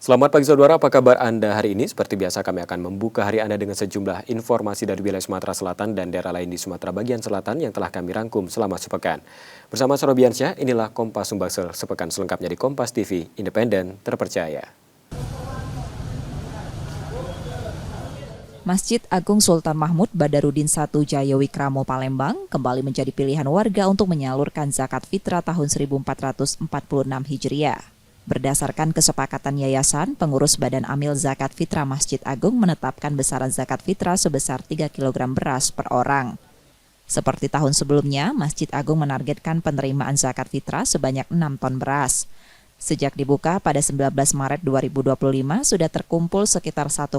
Selamat pagi saudara, apa kabar Anda hari ini? Seperti biasa kami akan membuka hari Anda dengan sejumlah informasi dari wilayah Sumatera Selatan dan daerah lain di Sumatera bagian selatan yang telah kami rangkum selama sepekan. Bersama Sorobiansyah, inilah Kompas Sumbaksel sepekan selengkapnya di Kompas TV, independen, terpercaya. Masjid Agung Sultan Mahmud Badarudin I Jayawikramo Palembang kembali menjadi pilihan warga untuk menyalurkan zakat fitrah tahun 1446 Hijriah. Berdasarkan kesepakatan yayasan, pengurus Badan Amil Zakat Fitrah Masjid Agung menetapkan besaran zakat fitrah sebesar 3 kg beras per orang. Seperti tahun sebelumnya, Masjid Agung menargetkan penerimaan zakat fitrah sebanyak 6 ton beras. Sejak dibuka pada 19 Maret 2025, sudah terkumpul sekitar 1,3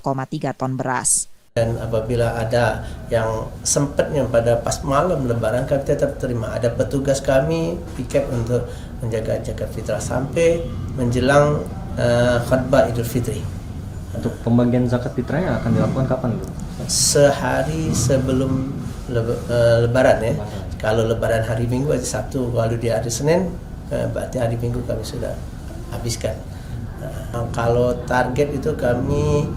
ton beras. Dan apabila ada yang sempatnya pada pas malam lebaran, kami tetap terima. Ada petugas kami piket untuk menjaga zakat fitrah sampai menjelang khutbah Idul Fitri. Untuk pembagian zakat fitrahnya akan dilakukan kapan? Sehari sebelum lebaran ya. Kalau lebaran hari Minggu hari Sabtu, kalau di hari Senin berarti hari Minggu kami sudah habiskan. Kalau target itu kami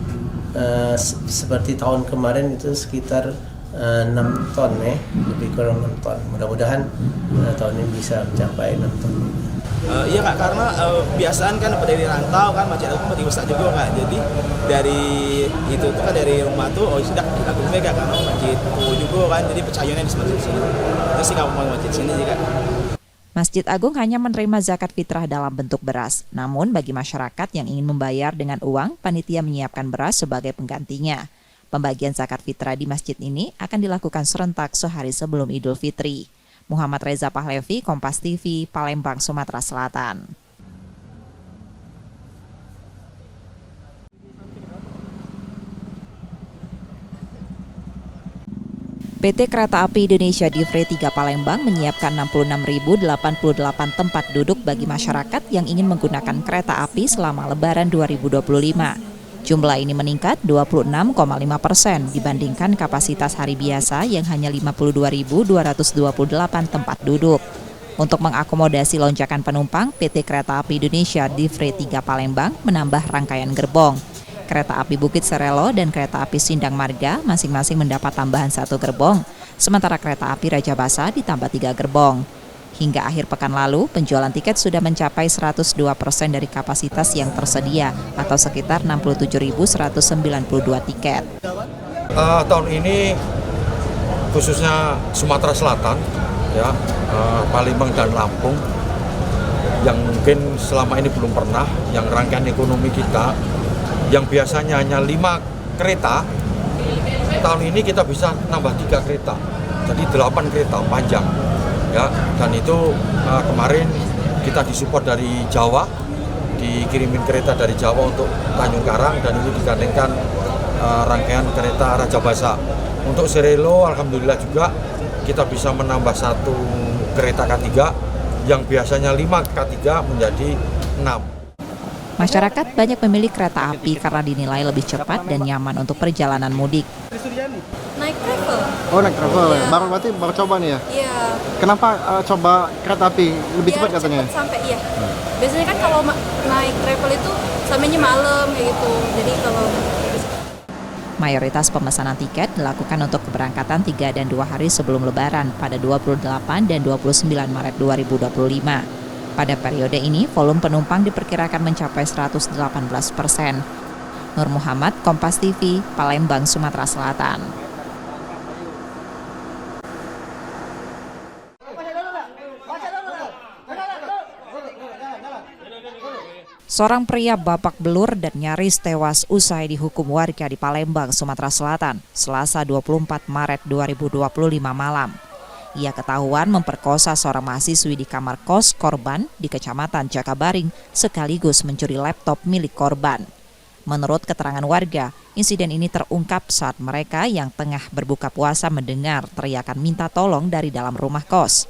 seperti tahun kemarin itu sekitar 6 ton ya, lebih kurang 6 ton. Mudah-mudahan tahun ini bisa mencapai 6 ton. Iya Kak, karena biasaan kan dari rantau kan Masjid Agung masih besar juga Kak. Jadi dari itu tuh kan dari rumah tuh sudah kita kumpe Kak, karena masjid tuh juga kan, jadi percayanya di masjid sini. Terus sih kamu mau masjid sini sih Kak. Masjid Agung hanya menerima zakat fitrah dalam bentuk beras. Namun bagi masyarakat yang ingin membayar dengan uang, panitia menyiapkan beras sebagai penggantinya. Pembagian zakat fitrah di masjid ini akan dilakukan serentak sehari sebelum Idul Fitri. Muhammad Reza Pahlevi, Kompas TV, Palembang, Sumatera Selatan. PT Kereta Api Indonesia Divre 3 Palembang menyiapkan 66.088 tempat duduk bagi masyarakat yang ingin menggunakan kereta api selama Lebaran 2025. Jumlah ini meningkat 26,5% dibandingkan kapasitas hari biasa yang hanya 52.228 tempat duduk. Untuk mengakomodasi lonjakan penumpang, PT Kereta Api Indonesia Divre 3 Palembang menambah rangkaian gerbong. Kereta api Bukit Serelo dan kereta api Sindang Marga masing-masing mendapat tambahan 1 gerbong, sementara kereta api Raja Basa ditambah 3 gerbong. Hingga akhir pekan lalu, penjualan tiket sudah mencapai 102% dari kapasitas yang tersedia, atau sekitar 67.192 tiket. Tahun ini khususnya Sumatera Selatan, ya, Palembang dan Lampung, yang mungkin selama ini belum pernah, yang rangkaian ekonomi kita yang biasanya hanya 5 kereta, tahun ini kita bisa nambah 3 kereta, jadi 8 kereta panjang, ya. Dan itu kemarin kita disupport dari Jawa, dikirimin kereta dari Jawa untuk Tanjung Karang, dan itu digandengkan rangkaian kereta Raja Basa. Untuk Serelo, alhamdulillah juga kita bisa menambah 1 kereta K3 yang biasanya 5 K3 menjadi 6. Masyarakat banyak memilih kereta api karena dinilai lebih cepat dan nyaman untuk perjalanan mudik. Naik travel. Oh, naik travel. Iya. Baru coba nih ya? Iya. Kenapa coba kereta api? Lebih cepat katanya? Cepat sampai, iya. Biasanya kan kalau naik travel itu sampainya malam kayak gitu. Jadi kalau Mayoritas pemesanan tiket dilakukan untuk keberangkatan 3 dan 2 hari sebelum Lebaran pada 28 dan 29 Maret 2025. Pada periode ini, volume penumpang diperkirakan mencapai 118%. Nur Muhammad, Kompas TV, Palembang, Sumatera Selatan. Seorang pria babak belur dan nyaris tewas usai dihukum warga di Palembang, Sumatera Selatan, Selasa 24 Maret 2025 malam. Ia ketahuan memperkosa seorang mahasiswi di kamar kos korban di Kecamatan Jakabaring sekaligus mencuri laptop milik korban. Menurut keterangan warga, insiden ini terungkap saat mereka yang tengah berbuka puasa mendengar teriakan minta tolong dari dalam rumah kos.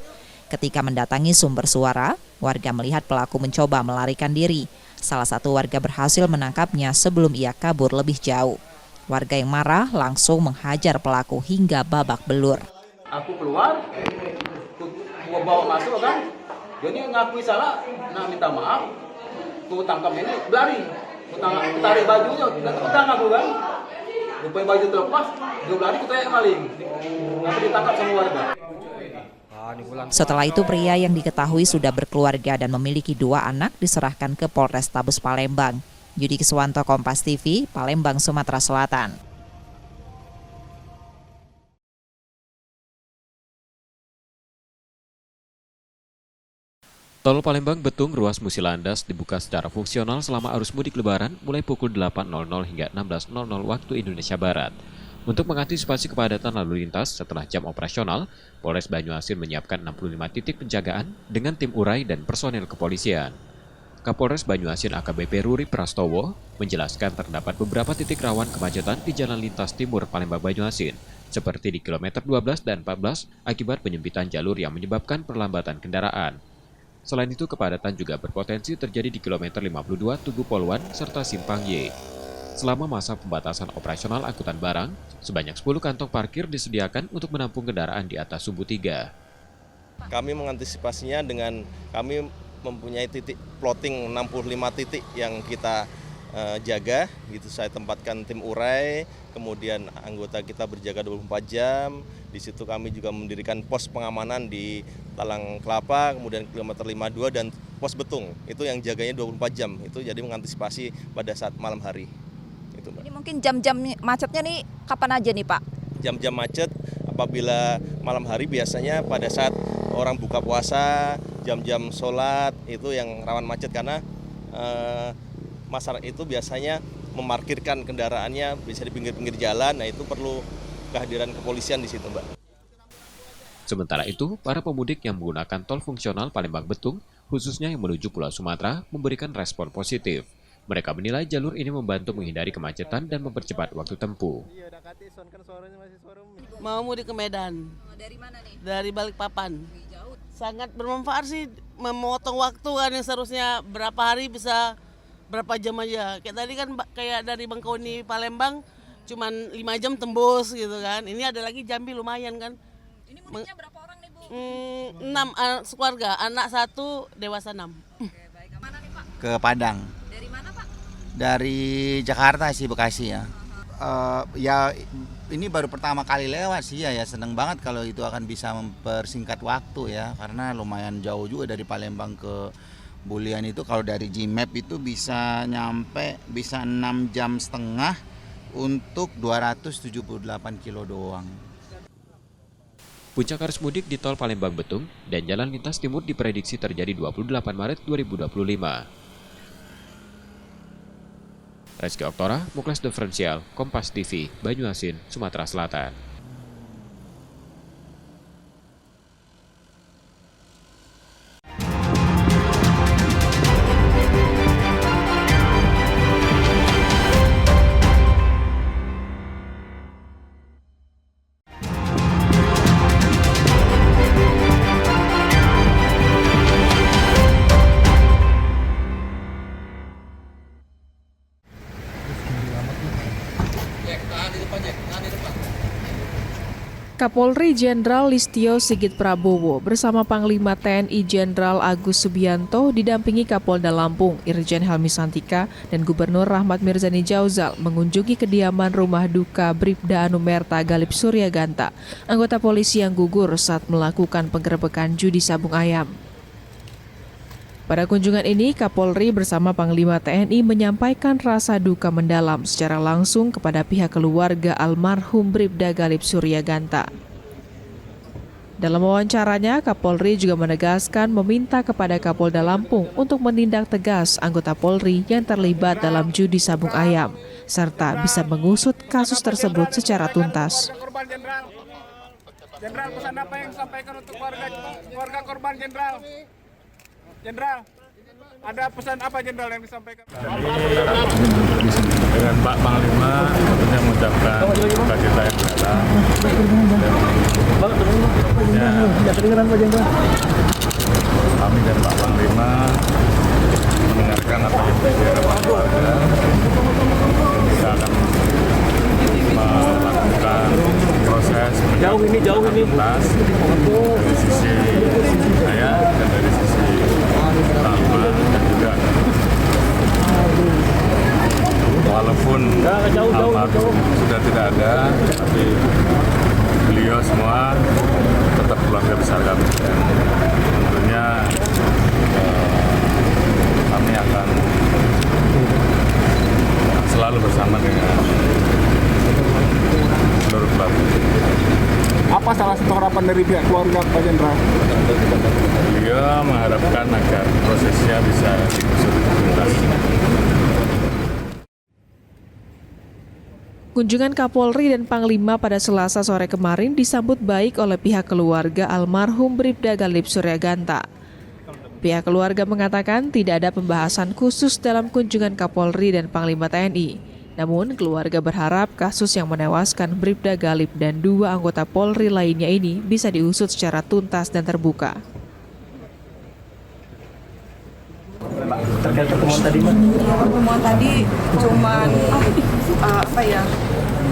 Ketika mendatangi sumber suara, warga melihat pelaku mencoba melarikan diri. Salah satu warga berhasil menangkapnya sebelum ia kabur lebih jauh. Warga yang marah langsung menghajar pelaku hingga babak belur. Aku keluar, gua bawa masuk kan, jadi ngakui salah, nah minta maaf, ku tangkap ini, lari. tarik bajunya, nggak pedang aku kan. Rupanya baju terlepas, dia lari kita yang maling. Nanti ditangkap sama warga. Setelah itu pria yang diketahui sudah berkeluarga dan memiliki 2 anak diserahkan ke Polrestabes Palembang. Yudi Kiswanto, Kompas TV, Palembang, Sumatera Selatan. Tol Palembang-Betung ruas Musilandas dibuka secara fungsional selama arus mudik Lebaran mulai pukul 8.00 hingga 16.00 waktu Indonesia Barat. Untuk mengantisipasi kepadatan lalu lintas setelah jam operasional, Polres Banyuasin menyiapkan 65 titik penjagaan dengan tim urai dan personel kepolisian. Kapolres Banyuasin AKBP Ruri Prastowo menjelaskan terdapat beberapa titik rawan kemacetan di jalan lintas timur Palembang Banyuasin, seperti di kilometer 12 dan 14 akibat penyempitan jalur yang menyebabkan perlambatan kendaraan. Selain itu, kepadatan juga berpotensi terjadi di kilometer 52 Tugu Poluan serta Simpang Y. Selama masa pembatasan operasional angkutan barang, sebanyak 10 kantong parkir disediakan untuk menampung kendaraan di atas Sumbu 3. Kami mengantisipasinya dengan kami mempunyai titik plotting 65 titik yang kita jaga, gitu. Saya tempatkan tim urai, kemudian anggota kita berjaga 24 jam. Di situ kami juga mendirikan pos pengamanan di Talang Kelapa, kemudian kilometer 52 dan pos Betung. Itu yang jaganya 24 jam. Itu jadi mengantisipasi pada saat malam hari. Itu, Mbak. Ini mungkin jam-jam macetnya nih kapan aja nih, Pak? Jam-jam macet apabila malam hari biasanya pada saat orang buka puasa, jam-jam sholat itu yang rawan macet karena masyarakat itu biasanya memarkirkan kendaraannya bisa di pinggir-pinggir jalan. Nah, itu perlu kehadiran kepolisian di situ, Mbak. Sementara itu, para pemudik yang menggunakan tol fungsional Palembang-Betung, khususnya yang menuju Pulau Sumatera, memberikan respon positif. Mereka menilai jalur ini membantu menghindari kemacetan dan mempercepat waktu tempuh. Mau mudik ke Medan. Dari mana nih? Dari Balikpapan. Sangat bermanfaat sih, memotong waktu kan yang seharusnya berapa hari bisa berapa jam aja. Kayak tadi kan kayak dari Bangkauni Palembang cuman 5 jam tembus gitu kan. Ini ada lagi Jambi lumayan kan. Ini mudiknya berapa orang nih, Bu? 6 sekeluarga, anak 1, dewasa 6. Oke, baik. Mana nih, Pak? Ke Padang. Dari mana, Pak? Dari Jakarta sih, Bekasi ya. Ya ini baru pertama kali lewat sih ya, seneng banget kalau itu akan bisa mempersingkat waktu ya, karena lumayan jauh juga dari Palembang ke Bulian itu. Kalau dari Gmap itu bisa nyampe bisa 6,5 jam untuk 278 kilo doang. Puncak arus mudik di tol Palembang-Betung dan jalan lintas timur diprediksi terjadi 28 Maret 2025. Reski Oktora, Muklas Diferensial, Kompas TV, Banyuasin, Sumatera Selatan. Kapolri Jenderal Listio Sigit Prabowo bersama Panglima TNI Jenderal Agus Subianto didampingi Kapolda Lampung Irjen Helmi Santika dan Gubernur Rahmat Mirzani Jauzal mengunjungi kediaman rumah duka Bribda Anumerta Galip Suryaganta, anggota polisi yang gugur saat melakukan penggerebekan judi sabung ayam. Pada kunjungan ini, Kapolri bersama Panglima TNI menyampaikan rasa duka mendalam secara langsung kepada pihak keluarga almarhum Bribda Galip Suryaganta. Dalam wawancaranya, Kapolri juga menegaskan meminta kepada Kapolda Lampung untuk menindak tegas anggota Polri yang terlibat dalam judi sabung ayam, serta bisa mengusut kasus tersebut secara tuntas. Jenderal, pesan apa yang disampaikan untuk keluarga korban, Jenderal? Jenderal, ada pesan apa Jenderal yang disampaikan? Dengan Pak Panglima tentunya mengucapkan duka cita yang mendalam. Kami dan Pak Panglima mendengarkan apa yang terjadi pada keluarga. Kita akan melakukan proses jauh ini dari sisi saya dan dari sisi Panglima dan juga walaupun almarhum sudah tidak ada, tapi beliau semua tetap keluarga besar kami. Dan tentunya kami akan selalu bersama dengan seluruh keluarga. Apa salah satu harapan dari pihak keluarga Pak Jenderal? Beliau mengharapkan agar prosesnya bisa diusut tuntas. Kunjungan Kapolri dan Panglima pada Selasa sore kemarin disambut baik oleh pihak keluarga almarhum Bribda Galip Suryaganta. Pihak keluarga mengatakan tidak ada pembahasan khusus dalam kunjungan Kapolri dan Panglima TNI. Namun, keluarga berharap kasus yang menewaskan Bribda Galip dan 2 anggota Polri lainnya ini bisa diusut secara tuntas dan terbuka. Terkait pertemuan tadi, Mas? Pertemuan tadi cuman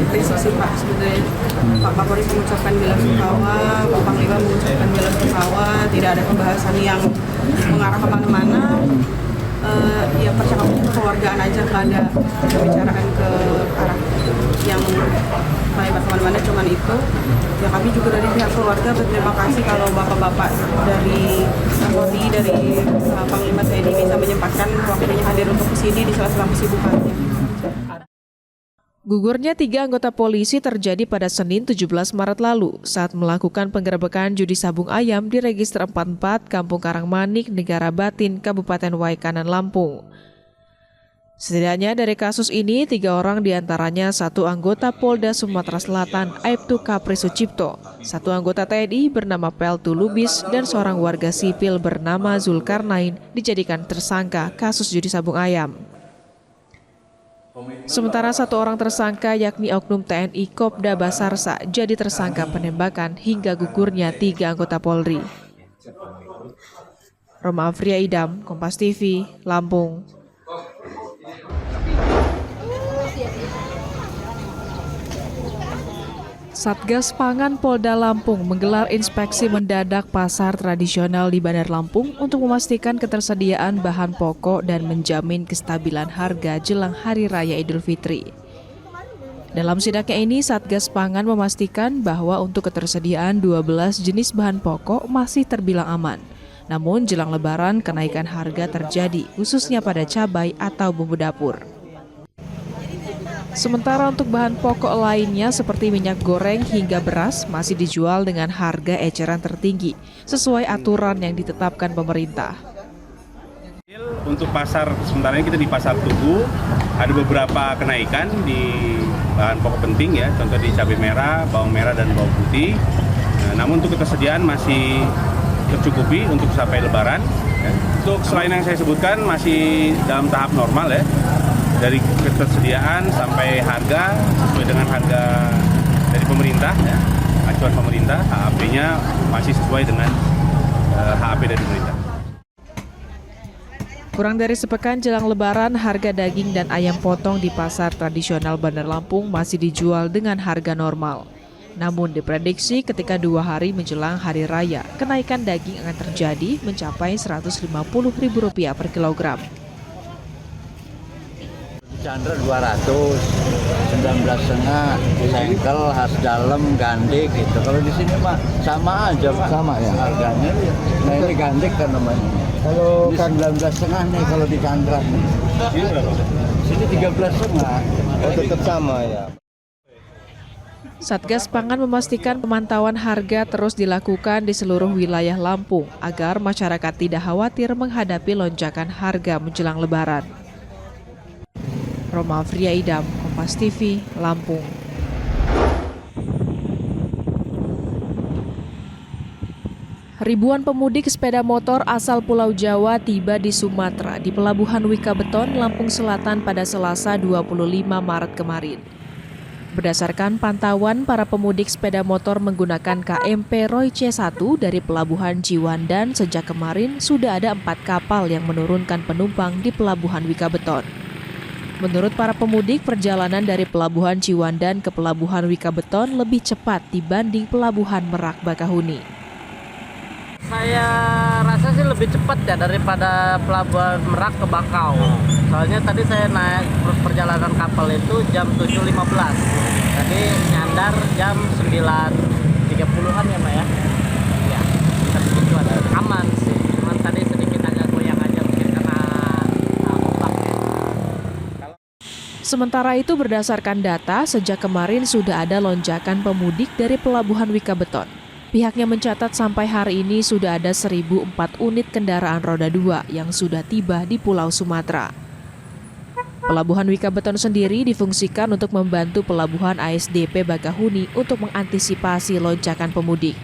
prinsip sih Pak sebenarnya. Pak Kapolri mengucapkan bela sungkawa, Pak Panglima mengucapkan bela sungkawa, tidak ada pembahasan yang mengarah kemana-mana. Ya percakapan kekeluargaan aja, nggak ada pembicaraan ke arah yang melebar kemana-mana, cuman itu. Ya kami juga dari pihak keluarga berterima kasih kalau bapak-bapak dari Kapolri, dari Panglima TNI bisa menyempatkan waktunya hadir untuk kesini di sela-sela kesibukannya. Gugurnya 3 anggota polisi terjadi pada Senin 17 Maret lalu saat melakukan penggerebekan judi sabung ayam di Register 44 Kampung Karangmanik, Negara Batin, Kabupaten Waikanan, Lampung. Setidaknya dari kasus ini 3 orang diantaranya 1 anggota Polda Sumatera Selatan Aibtu Kapri Sucipto, 1 anggota TNI bernama Peltu Lubis, dan seorang warga sipil bernama Zulkarnain dijadikan tersangka kasus judi sabung ayam. Sementara 1 orang tersangka yakni oknum TNI Kopda Basarsa jadi tersangka penembakan hingga gugurnya 3 anggota Polri. Roma Afria Idam, Kompas TV, Lampung. Satgas Pangan Polda Lampung menggelar inspeksi mendadak pasar tradisional di Bandar Lampung untuk memastikan ketersediaan bahan pokok dan menjamin kestabilan harga jelang Hari Raya Idul Fitri. Dalam sidaknya ini, Satgas Pangan memastikan bahwa untuk ketersediaan 12 jenis bahan pokok masih terbilang aman. Namun jelang Lebaran kenaikan harga terjadi, khususnya pada cabai atau bumbu dapur. Sementara untuk bahan pokok lainnya seperti minyak goreng hingga beras masih dijual dengan harga eceran tertinggi sesuai aturan yang ditetapkan pemerintah. Untuk pasar, sementara ini kita di Pasar Tugu ada beberapa kenaikan di bahan pokok penting ya, contoh di cabai merah, bawang merah dan bawang putih. Namun untuk ketersediaan masih tercukupi untuk sampai Lebaran. Untuk selain yang saya sebutkan masih dalam tahap normal ya. Dari ketersediaan sampai harga sesuai dengan harga dari pemerintah ya, acuan pemerintah, HAP-nya masih sesuai dengan HAP dari pemerintah. Kurang dari sepekan jelang Lebaran, harga daging dan ayam potong di pasar tradisional Bandar Lampung masih dijual dengan harga normal. Namun diprediksi ketika 2 hari menjelang Hari Raya, kenaikan daging akan terjadi mencapai Rp150.000 per kilogram. Chandra 200, 19,5, sengkel, khas dalam, gandik gitu. Kalau di sini Pak sama aja Pak. Sama ya. Harganya. Nah ini gandik kan namanya. Kalau 19,5 nih kalau di Chandra. Sini 13,5. Oh tetap sama ya. Satgas Pangan memastikan pemantauan harga terus dilakukan di seluruh wilayah Lampung agar masyarakat tidak khawatir menghadapi lonjakan harga menjelang Lebaran. Roma Afria Idam, Kompas TV, Lampung. Ribuan pemudik sepeda motor asal Pulau Jawa tiba di Sumatera di Pelabuhan Wikabeton, Lampung Selatan pada Selasa 25 Maret kemarin. Berdasarkan pantauan, para pemudik sepeda motor menggunakan KMP Roy C1 dari Pelabuhan Ciwandan sejak kemarin sudah ada 4 kapal yang menurunkan penumpang di Pelabuhan Wikabeton. Menurut para pemudik, perjalanan dari Pelabuhan Ciwandan ke Pelabuhan Wikabeton lebih cepat dibanding Pelabuhan Merak Bakahuni. Saya rasa sih lebih cepat ya daripada Pelabuhan Merak ke Bakau. Soalnya tadi saya naik perjalanan kapal itu jam 7.15. Tadi nyandar jam 9.30-an ya, Mbak ya. Ya, segituan. Aman sih. Cuman tadi sedikit agak goyang aja mungkin karena ombaknya. Sementara itu berdasarkan data, sejak kemarin sudah ada lonjakan pemudik dari Pelabuhan Wikabeton. Pihaknya mencatat sampai hari ini sudah ada 1.004 unit kendaraan roda 2 yang sudah tiba di Pulau Sumatera. Pelabuhan Wikabeton sendiri difungsikan untuk membantu Pelabuhan ASDP Bakahuni untuk mengantisipasi lonjakan pemudik.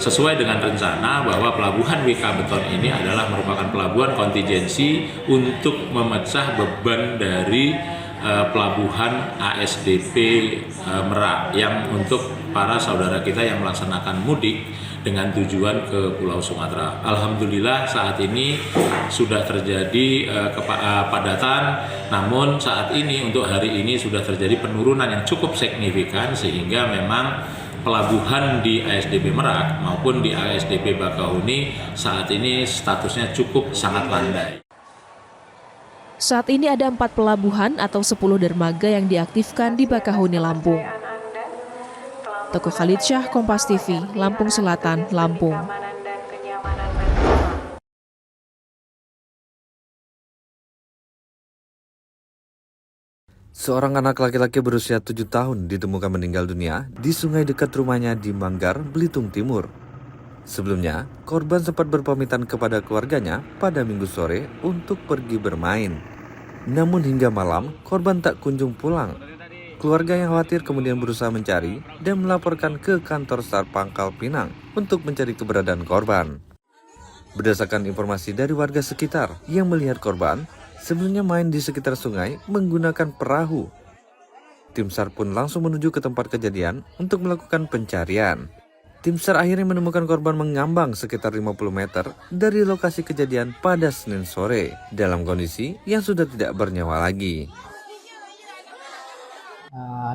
Sesuai dengan rencana bahwa Pelabuhan Wikabeton ini adalah merupakan pelabuhan kontingensi untuk memecah beban dari Pelabuhan ASDP Merak yang untuk para saudara kita yang melaksanakan mudik dengan tujuan ke Pulau Sumatera. Alhamdulillah saat ini sudah terjadi kepadatan, namun saat ini untuk hari ini sudah terjadi penurunan yang cukup signifikan sehingga memang pelabuhan di ASDP Merak maupun di ASDP Bakahuni saat ini statusnya cukup sangat landai. Saat ini ada 4 pelabuhan atau 10 dermaga yang diaktifkan di Bakahuni, Lampung. Teguh Khalid Syah, Kompas TV, Lampung Selatan, Lampung. Seorang anak laki-laki berusia 7 tahun ditemukan meninggal dunia di sungai dekat rumahnya di Manggar, Belitung Timur. Sebelumnya, korban sempat berpamitan kepada keluarganya pada Minggu sore untuk pergi bermain. Namun hingga malam, korban tak kunjung pulang. Keluarga yang khawatir kemudian berusaha mencari dan melaporkan ke kantor SAR Pangkal Pinang untuk mencari keberadaan korban. Berdasarkan informasi dari warga sekitar yang melihat korban, sebelumnya main di sekitar sungai menggunakan perahu. Tim SAR pun langsung menuju ke tempat kejadian untuk melakukan pencarian. Tim SAR akhirnya menemukan korban mengambang sekitar 50 meter dari lokasi kejadian pada Senin sore dalam kondisi yang sudah tidak bernyawa lagi.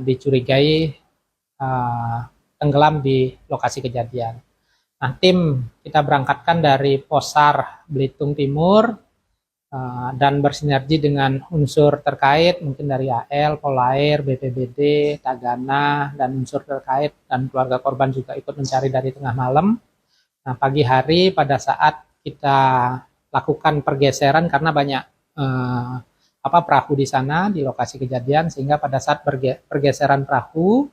Dicurigai tenggelam di lokasi kejadian. Nah, tim kita berangkatkan dari Posar Belitung Timur dan bersinergi dengan unsur terkait, mungkin dari AL, Polair, BPBD, Tagana, dan unsur terkait dan keluarga korban juga ikut mencari dari tengah malam. Nah, pagi hari pada saat kita lakukan pergeseran karena banyak perahu di sana di lokasi kejadian, sehingga pada saat pergeseran perahu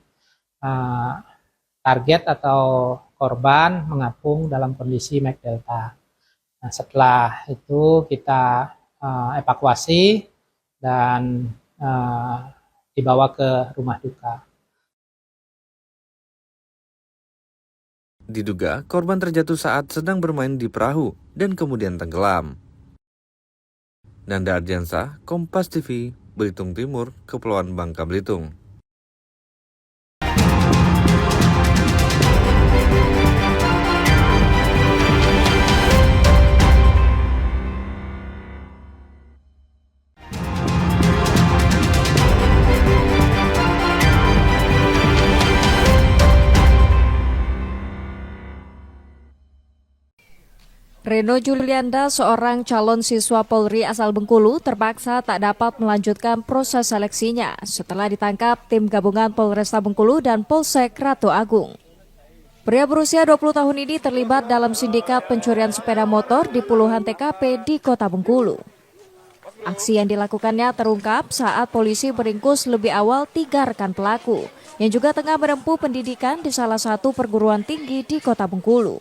target atau korban mengapung dalam kondisi Mac Delta. Nah, setelah itu kita evakuasi dan dibawa ke rumah duka. Diduga korban terjatuh saat sedang bermain di perahu dan kemudian tenggelam. Nanda Ardiansah, Kompas TV, Belitung Timur, Kepulauan Bangka Belitung. Reno Julianda, seorang calon siswa Polri asal Bengkulu, terpaksa tak dapat melanjutkan proses seleksinya setelah ditangkap tim gabungan Polresta Bengkulu dan Polsek Ratu Agung. Pria berusia 20 tahun ini terlibat dalam sindikat pencurian sepeda motor di puluhan TKP di Kota Bengkulu. Aksi yang dilakukannya terungkap saat polisi meringkus lebih awal 3 rekan pelaku yang juga tengah menempuh pendidikan di salah satu perguruan tinggi di Kota Bengkulu.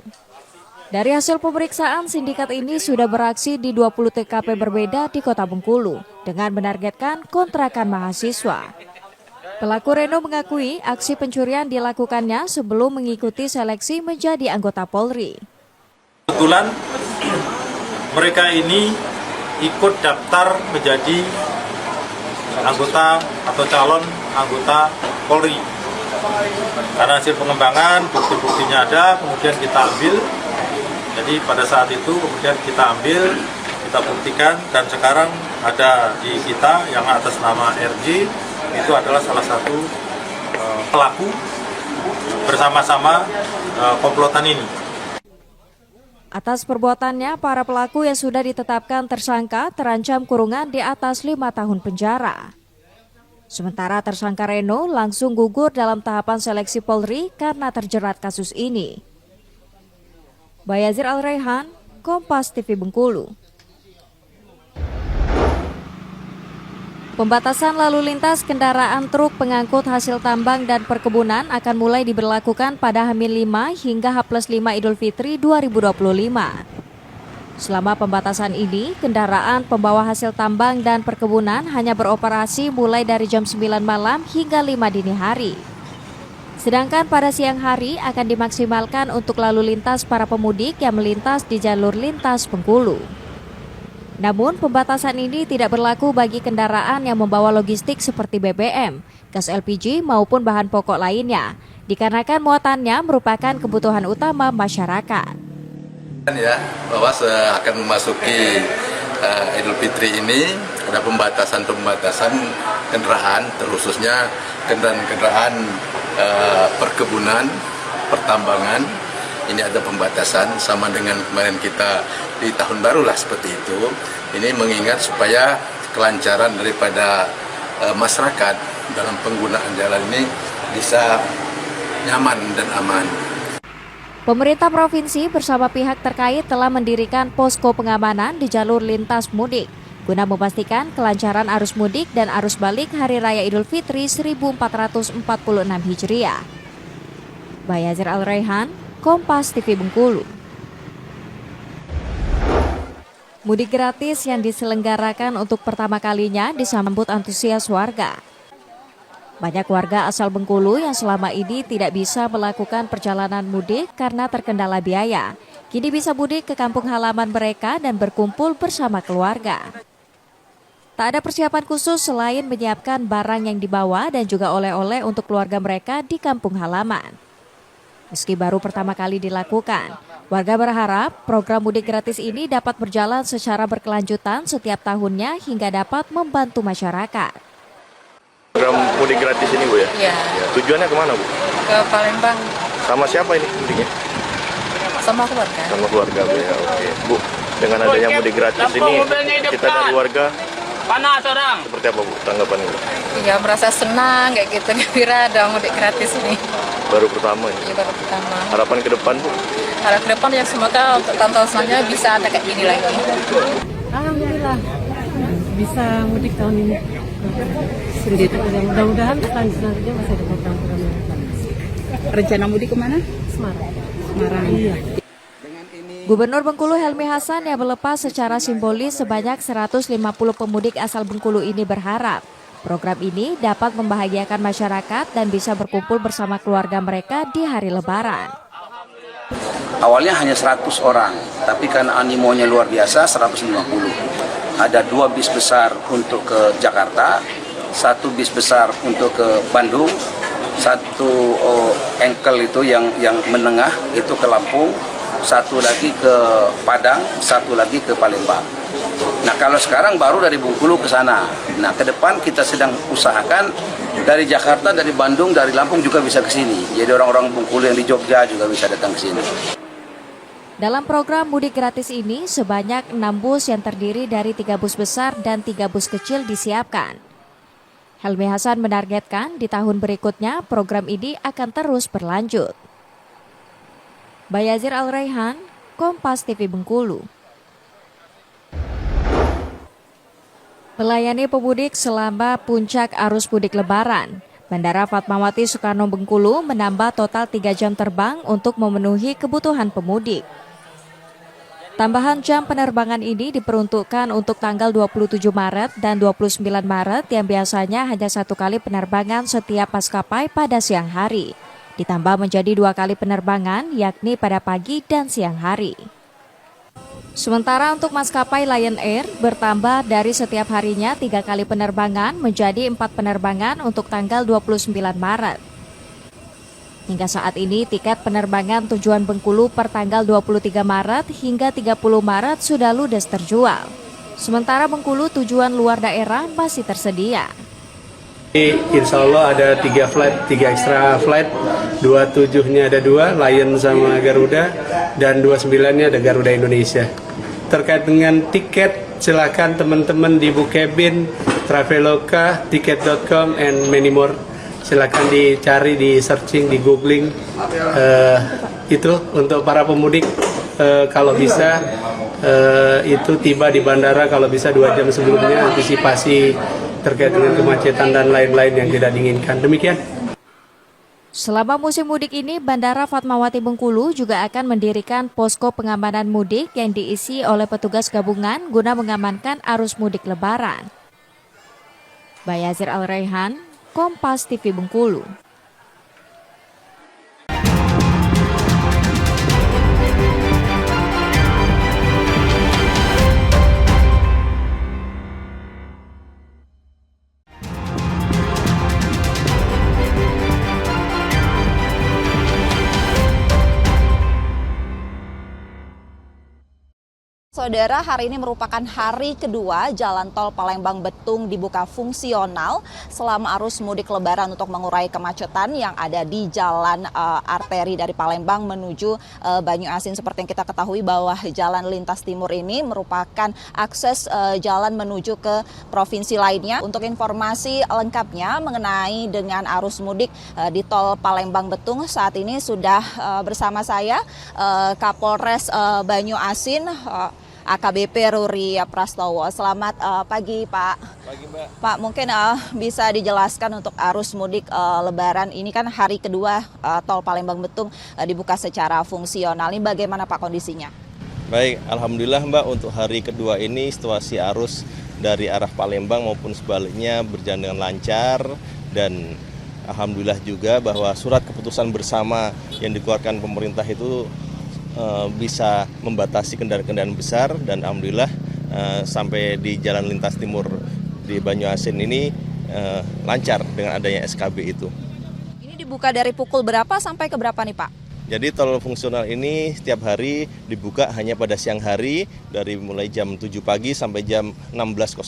Dari hasil pemeriksaan, sindikat ini sudah beraksi di 20 TKP berbeda di Kota Bengkulu dengan menargetkan kontrakan mahasiswa. Pelaku Reno mengakui aksi pencurian dilakukannya sebelum mengikuti seleksi menjadi anggota Polri. Kebetulan mereka ini ikut daftar menjadi anggota atau calon anggota Polri. Karena hasil pengembangan, bukti-buktinya ada, kemudian kita ambil. Jadi pada saat itu kemudian kita ambil, kita buktikan, dan sekarang ada di kita yang atas nama RJ, itu adalah salah satu pelaku bersama-sama komplotan ini. Atas perbuatannya, para pelaku yang sudah ditetapkan tersangka terancam kurungan di atas 5 tahun penjara. Sementara tersangka Reno langsung gugur dalam tahapan seleksi Polri karena terjerat kasus ini. Bayazir Al-Raihan, Kompas TV Bengkulu. Pembatasan lalu lintas kendaraan truk pengangkut hasil tambang dan perkebunan akan mulai diberlakukan pada H-5 hingga H+5 Idul Fitri 2025. Selama pembatasan ini, kendaraan pembawa hasil tambang dan perkebunan hanya beroperasi mulai dari jam 9 malam hingga 5 dini hari. Sedangkan pada siang hari akan dimaksimalkan untuk lalu lintas para pemudik yang melintas di jalur lintas Bengkulu. Namun, pembatasan ini tidak berlaku bagi kendaraan yang membawa logistik seperti BBM, gas LPG maupun bahan pokok lainnya, dikarenakan muatannya merupakan kebutuhan utama masyarakat. Ya, bahwa akan memasuki Idul Fitri ini ada pembatasan kendaraan, terkhususnya kendaraan perkebunan, pertambangan. Ini ada pembatasan sama dengan kemarin kita di tahun baru lah seperti itu. Ini mengingat supaya kelancaran daripada masyarakat dalam penggunaan jalan ini bisa nyaman dan aman. Pemerintah provinsi bersama pihak terkait telah mendirikan posko pengamanan di jalur lintas mudik guna memastikan kelancaran arus mudik dan arus balik Hari Raya Idul Fitri 1446 Hijriah. Bayazir Al-Raihan, Kompas TV Bengkulu. Mudik gratis yang diselenggarakan untuk pertama kalinya disambut antusias warga. Banyak warga asal Bengkulu yang selama ini tidak bisa melakukan perjalanan mudik karena terkendala biaya, kini bisa mudik ke kampung halaman mereka dan berkumpul bersama keluarga. Tak ada persiapan khusus selain menyiapkan barang yang dibawa dan juga oleh-oleh untuk keluarga mereka di kampung halaman. Meski baru pertama kali dilakukan, warga berharap program mudik gratis ini dapat berjalan secara berkelanjutan setiap tahunnya hingga dapat membantu masyarakat. Program mudik gratis ini, Bu, ya? Iya. Tujuannya kemana, Bu? Ke Palembang. Sama siapa ini mudiknya? Sama keluarga. Sama keluarga, Bu, ya. Oke. Bu, dengan adanya mudik gratis ini, kita dari warga panas orang. Seperti apa, Bu, tanggapannya? Iya, merasa senang kayak gitu. Kira ada mudik gratis ini. Baru pertama ya? Iya, baru pertama. Harapan ke depan, Bu? Harapan ke depan ya semoga untuk tahun-tahun selanjutnya bisa ada kayak gini lagi. Alhamdulillah bisa mudik tahun ini. Mudah-mudahan selanjutnya masih ada program-program yang bagus. Rencana mudik kemana? Semarang. Semarang. Iya. Gubernur Bengkulu Helmi Hasan yang melepas secara simbolis sebanyak 150 pemudik asal Bengkulu ini berharap program ini dapat membahagiakan masyarakat dan bisa berkumpul bersama keluarga mereka di hari Lebaran. Awalnya hanya 100 orang, tapi karena animonya luar biasa 150. Ada 2 bis besar untuk ke Jakarta, 1 bis besar untuk ke Bandung, 1 engkel itu yang menengah itu ke Lampung, 1 lagi ke Padang, 1 lagi ke Palembang. Nah, kalau sekarang baru dari Bengkulu ke sana. Nah, ke depan kita sedang usahakan dari Jakarta, dari Bandung, dari Lampung juga bisa ke sini. Jadi orang-orang Bengkulu yang di Jogja juga bisa datang ke sini. Dalam program mudik gratis ini, sebanyak 6 bus yang terdiri dari 3 bus besar dan 3 bus kecil disiapkan. Helmi Hasan menargetkan di tahun berikutnya program ini akan terus berlanjut. Bayazir Al-Raihan, Kompas TV Bengkulu. Melayani pemudik selama puncak arus mudik Lebaran, Bandara Fatmawati Soekarno Bengkulu menambah total 3 jam terbang untuk memenuhi kebutuhan pemudik. Tambahan jam penerbangan ini diperuntukkan untuk tanggal 27 Maret dan 29 Maret yang biasanya hanya 1 kali penerbangan setiap maskapai pada siang hari, ditambah menjadi 2 kali penerbangan yakni pada pagi dan siang hari. Sementara untuk maskapai Lion Air bertambah dari setiap harinya 3 kali penerbangan menjadi 4 penerbangan untuk tanggal 29 Maret. Hingga saat ini tiket penerbangan tujuan Bengkulu per tanggal 23 Maret hingga 30 Maret sudah ludes terjual. Sementara Bengkulu tujuan luar daerah masih tersedia. Insya Allah ada 3 extra flight 27-nya ada 2, Lion sama Garuda, dan 29-nya ada Garuda Indonesia. Terkait dengan tiket, silakan teman-teman di Bukebin, Traveloka, Tiket.com, and many more. Silakan dicari, di searching, di googling. Itu untuk para pemudik, kalau bisa itu tiba di bandara kalau bisa 2 jam sebelumnya, antisipasi terkait dengan kemacetan dan lain-lain yang tidak diinginkan. Demikian. Selama musim mudik ini, Bandara Fatmawati Bengkulu juga akan mendirikan posko pengamanan mudik yang diisi oleh petugas gabungan guna mengamankan arus mudik Lebaran. Bayazir Al-Raihan, Kompas TV Bengkulu. Saudara, hari ini merupakan hari kedua Jalan Tol Palembang-Betung dibuka fungsional selama arus mudik Lebaran untuk mengurai kemacetan yang ada di jalan arteri dari Palembang menuju Banyuasin. Seperti yang kita ketahui bahwa jalan lintas timur ini merupakan akses jalan menuju ke provinsi lainnya. Untuk informasi lengkapnya mengenai dengan arus mudik di Tol Palembang-Betung, saat ini sudah bersama saya Kapolres Banyuasin, AKBP Ruri Prastowo. Selamat pagi, Pak. Pagi, Mbak. Pak, mungkin bisa dijelaskan untuk arus mudik Lebaran ini kan hari kedua Tol Palembang-Betung dibuka secara fungsional. Ini bagaimana, Pak, kondisinya? Baik, alhamdulillah, Mbak, untuk hari kedua ini situasi arus dari arah Palembang maupun sebaliknya berjalan dengan lancar, dan alhamdulillah juga bahwa surat keputusan bersama yang dikeluarkan pemerintah itu bisa membatasi kendaraan-kendaraan besar, dan alhamdulillah sampai di jalan lintas timur di Banyuasin ini lancar dengan adanya SKB itu. Ini dibuka dari pukul berapa sampai ke berapa nih, Pak? Jadi tol fungsional ini setiap hari dibuka hanya pada siang hari dari mulai jam 7 pagi sampai jam 16.00.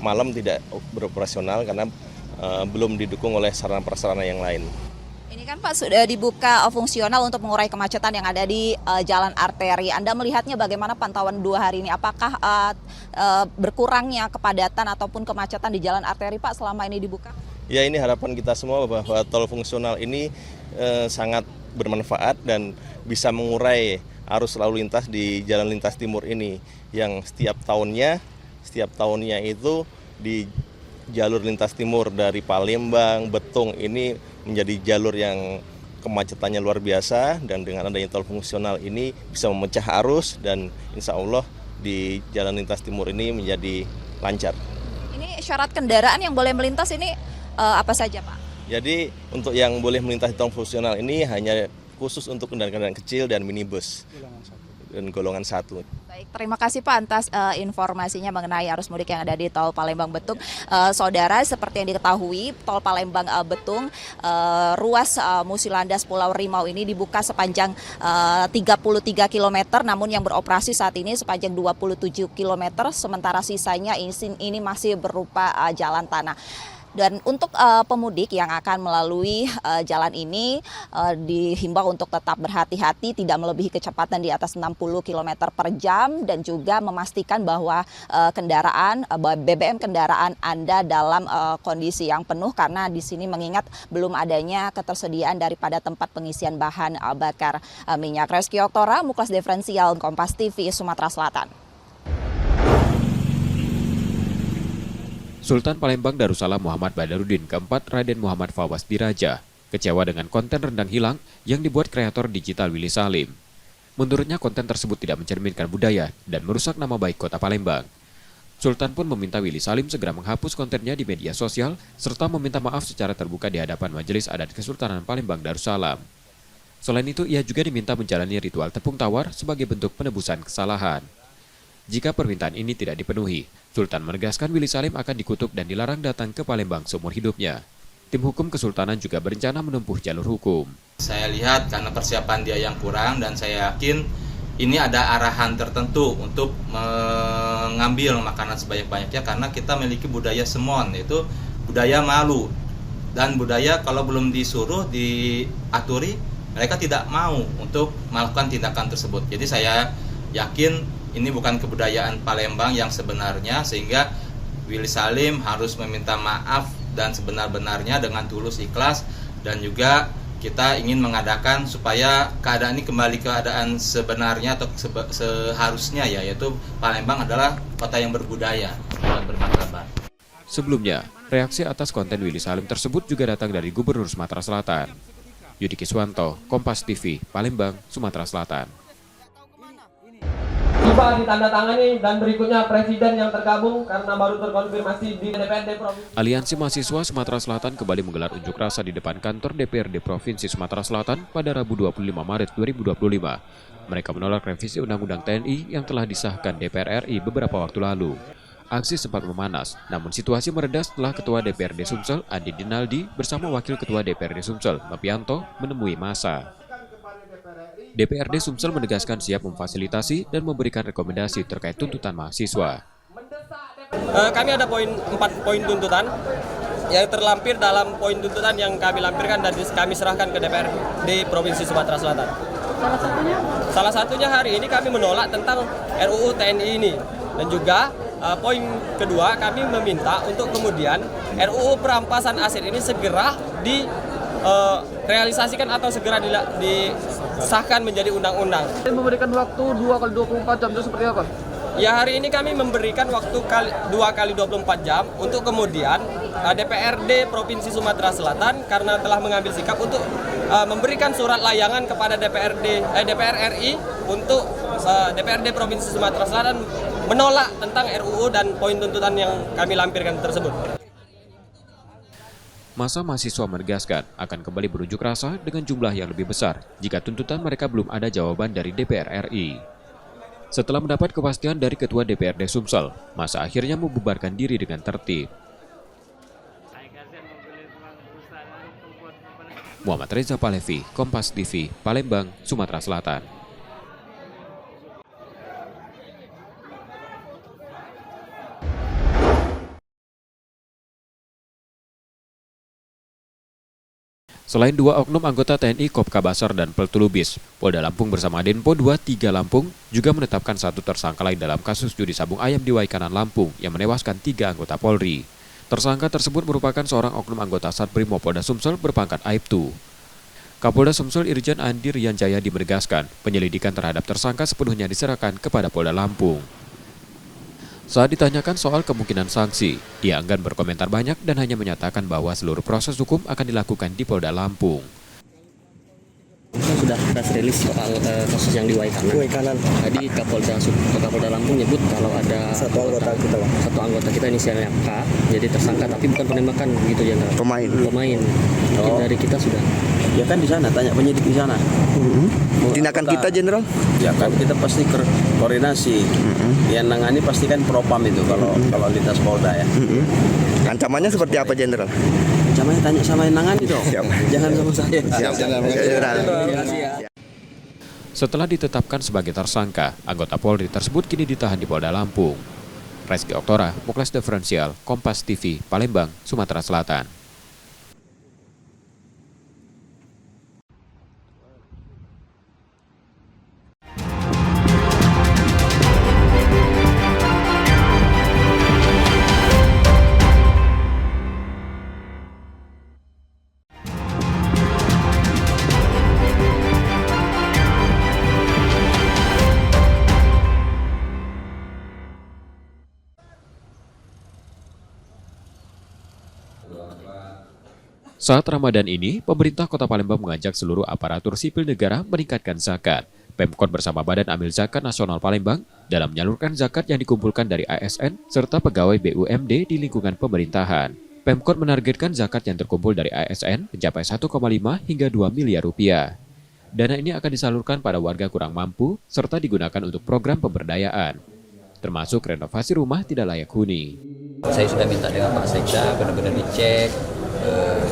Malam tidak beroperasional karena belum didukung oleh sarana-prasarana yang lain. Ini kan, Pak, sudah dibuka fungsional untuk mengurai kemacetan yang ada di jalan arteri. Anda melihatnya bagaimana pantauan 2 hari ini? Apakah berkurangnya kepadatan ataupun kemacetan di jalan arteri, Pak, selama ini dibuka? Ya, ini harapan kita semua bahwa tol fungsional ini sangat bermanfaat dan bisa mengurai arus lalu lintas di jalan lintas timur ini yang setiap tahunnya itu di jalur lintas timur dari Palembang, Betung ini menjadi jalur yang kemacetannya luar biasa, dan dengan adanya tol fungsional ini bisa memecah arus, dan insya Allah di jalan lintas timur ini menjadi lancar. Ini syarat kendaraan yang boleh melintas ini apa saja, Pak? Jadi untuk yang boleh melintas di tol fungsional ini hanya khusus untuk kendaraan-kendaraan kecil dan minibus dan golongan 1. Baik, terima kasih, Pak, atas informasinya mengenai arus mudik yang ada di Tol Palembang-Betung. Saudara, seperti yang diketahui, Tol Palembang-Betung ruas Musilandas Pulau Rimau ini dibuka sepanjang 33 km, namun yang beroperasi saat ini sepanjang 27 km, sementara sisanya ini masih berupa jalan tanah. Dan untuk pemudik yang akan melalui jalan ini dihimbau untuk tetap berhati-hati, tidak melebihi kecepatan di atas 60 km per jam, dan juga memastikan bahwa BBM kendaraan Anda dalam kondisi yang penuh, karena di sini mengingat belum adanya ketersediaan daripada tempat pengisian bahan bakar minyak. Reski Oktora, Muklas Diferensial, Kompas TV, Sumatera Selatan. Sultan Palembang Darussalam Muhammad Badarudin keempat Raden Muhammad Fawaz Diraja kecewa dengan konten rendang hilang yang dibuat kreator digital Willy Salim. Menurutnya konten tersebut tidak mencerminkan budaya dan merusak nama baik kota Palembang. Sultan pun meminta Willy Salim segera menghapus kontennya di media sosial serta meminta maaf secara terbuka di hadapan Majelis Adat Kesultanan Palembang Darussalam. Selain itu, ia juga diminta menjalani ritual tepung tawar sebagai bentuk penebusan kesalahan. Jika permintaan ini tidak dipenuhi, Sultan menegaskan Willy Salim akan dikutuk dan dilarang datang ke Palembang seumur hidupnya. Tim hukum Kesultanan juga berencana menempuh jalur hukum. Saya lihat karena persiapan dia yang kurang, dan saya yakin ini ada arahan tertentu untuk mengambil makanan sebanyak-banyaknya, karena kita memiliki budaya Semon, yaitu budaya malu. dan budaya kalau belum disuruh diaturi mereka tidak mau untuk melakukan tindakan tersebut. Jadi saya yakin ini bukan kebudayaan Palembang yang sebenarnya, sehingga Willy Salim harus meminta maaf dan sebenar-benarnya dengan tulus ikhlas, dan juga kita ingin mengadakan supaya keadaan ini kembali keadaan sebenarnya atau seharusnya ya, yaitu Palembang adalah kota yang berbudaya dan bermartabat. Sebelumnya, reaksi atas konten Willy Salim tersebut juga datang dari Gubernur Sumatera Selatan. Yudi Kiswanto, Kompas TV, Palembang, Sumatera Selatan. Tiba ditandatangani dan berikutnya Presiden yang tergabung karena baru terkonfirmasi di DPRD Provinsi. Aliansi Mahasiswa Sumatera Selatan kembali menggelar unjuk rasa di depan kantor DPRD Provinsi Sumatera Selatan pada Rabu 25 Maret 2025. Mereka menolak revisi Undang-Undang TNI yang telah disahkan DPR RI beberapa waktu lalu. Aksi sempat memanas, namun situasi mereda setelah Ketua DPRD Sumsel, Andi Dinaldi, bersama Wakil Ketua DPRD Sumsel, Nopianto, menemui massa. DPRD Sumsel menegaskan siap memfasilitasi dan memberikan rekomendasi terkait tuntutan mahasiswa. Kami ada 4 poin tuntutan yang terlampir dalam poin tuntutan yang kami lampirkan dan kami serahkan ke DPRD Provinsi Sumatera Selatan. Salah satunya hari ini kami menolak tentang RUU TNI ini, dan juga poin kedua kami meminta untuk kemudian RUU perampasan aset ini segera direalisasikan atau segera disahkan menjadi undang-undang. Memberikan waktu 2x24 jam itu seperti apa? Ya, hari ini kami memberikan waktu 2x24 jam untuk kemudian DPRD Provinsi Sumatera Selatan karena telah mengambil sikap untuk memberikan surat layangan kepada DPR RI untuk DPRD Provinsi Sumatera Selatan menolak tentang RUU dan poin tuntutan yang kami lampirkan tersebut. Massa mahasiswa menegaskan akan kembali berunjuk rasa dengan jumlah yang lebih besar jika tuntutan mereka belum ada jawaban dari DPR RI. Setelah mendapat kepastian dari Ketua DPRD Sumsel, massa akhirnya membubarkan diri dengan tertib. Muhammad Reza Palevi, Kompas TV, Palembang, Sumatera Selatan. Selain 2 oknum anggota TNI Kopka Basar dan Peltulubis, Polda Lampung bersama Denpo 23 Lampung juga menetapkan 1 tersangka lain dalam kasus judi sabung ayam di Waikanan Lampung yang menewaskan 3 anggota Polri. Tersangka tersebut merupakan seorang oknum anggota Satbrimo Polda Sumsel berpangkat Aibtu. Kapolda Sumsel Irjen Andi Rian Jayadi menegaskan penyelidikan terhadap tersangka sepenuhnya diserahkan kepada Polda Lampung. Saat ditanyakan soal kemungkinan sanksi, ia enggan berkomentar banyak dan hanya menyatakan bahwa seluruh proses hukum akan dilakukan di Polda Lampung. Sudah press release soal kasus yang di Waikanan. Tadi Kapolda Lampung nyebut kalau ada satu anggota kita inisialnya K, jadi tersangka tapi bukan penembakan begitu ya. Pemain. Mungkin dari kita sudah. Ya kan di sana, tanya penyidik di sana. Tindakan kita Jenderal? Ya kan kita pasti koordinasi. Yang nangani pasti kan Propam itu kalau lintas Polda ya. Ancamannya seperti apa Jenderal? Ancamannya tanya sama yang nangani dong. Jangan sama saya. Setelah ditetapkan sebagai tersangka, anggota Polri tersebut kini ditahan di Polda Lampung. Reski Oktora, Muklas Diferensial, Kompas TV, Palembang, Sumatera Selatan. Saat Ramadan ini, pemerintah Kota Palembang mengajak seluruh aparatur sipil negara meningkatkan zakat. Pemkot bersama Badan Amil Zakat Nasional Palembang dalam menyalurkan zakat yang dikumpulkan dari ASN serta pegawai BUMD di lingkungan pemerintahan. Pemkot menargetkan zakat yang terkumpul dari ASN mencapai 1,5 hingga 2 miliar rupiah. Dana ini akan disalurkan pada warga kurang mampu serta digunakan untuk program pemberdayaan, termasuk renovasi rumah tidak layak huni. Saya sudah minta dengan Pak Sekda benar-benar dicek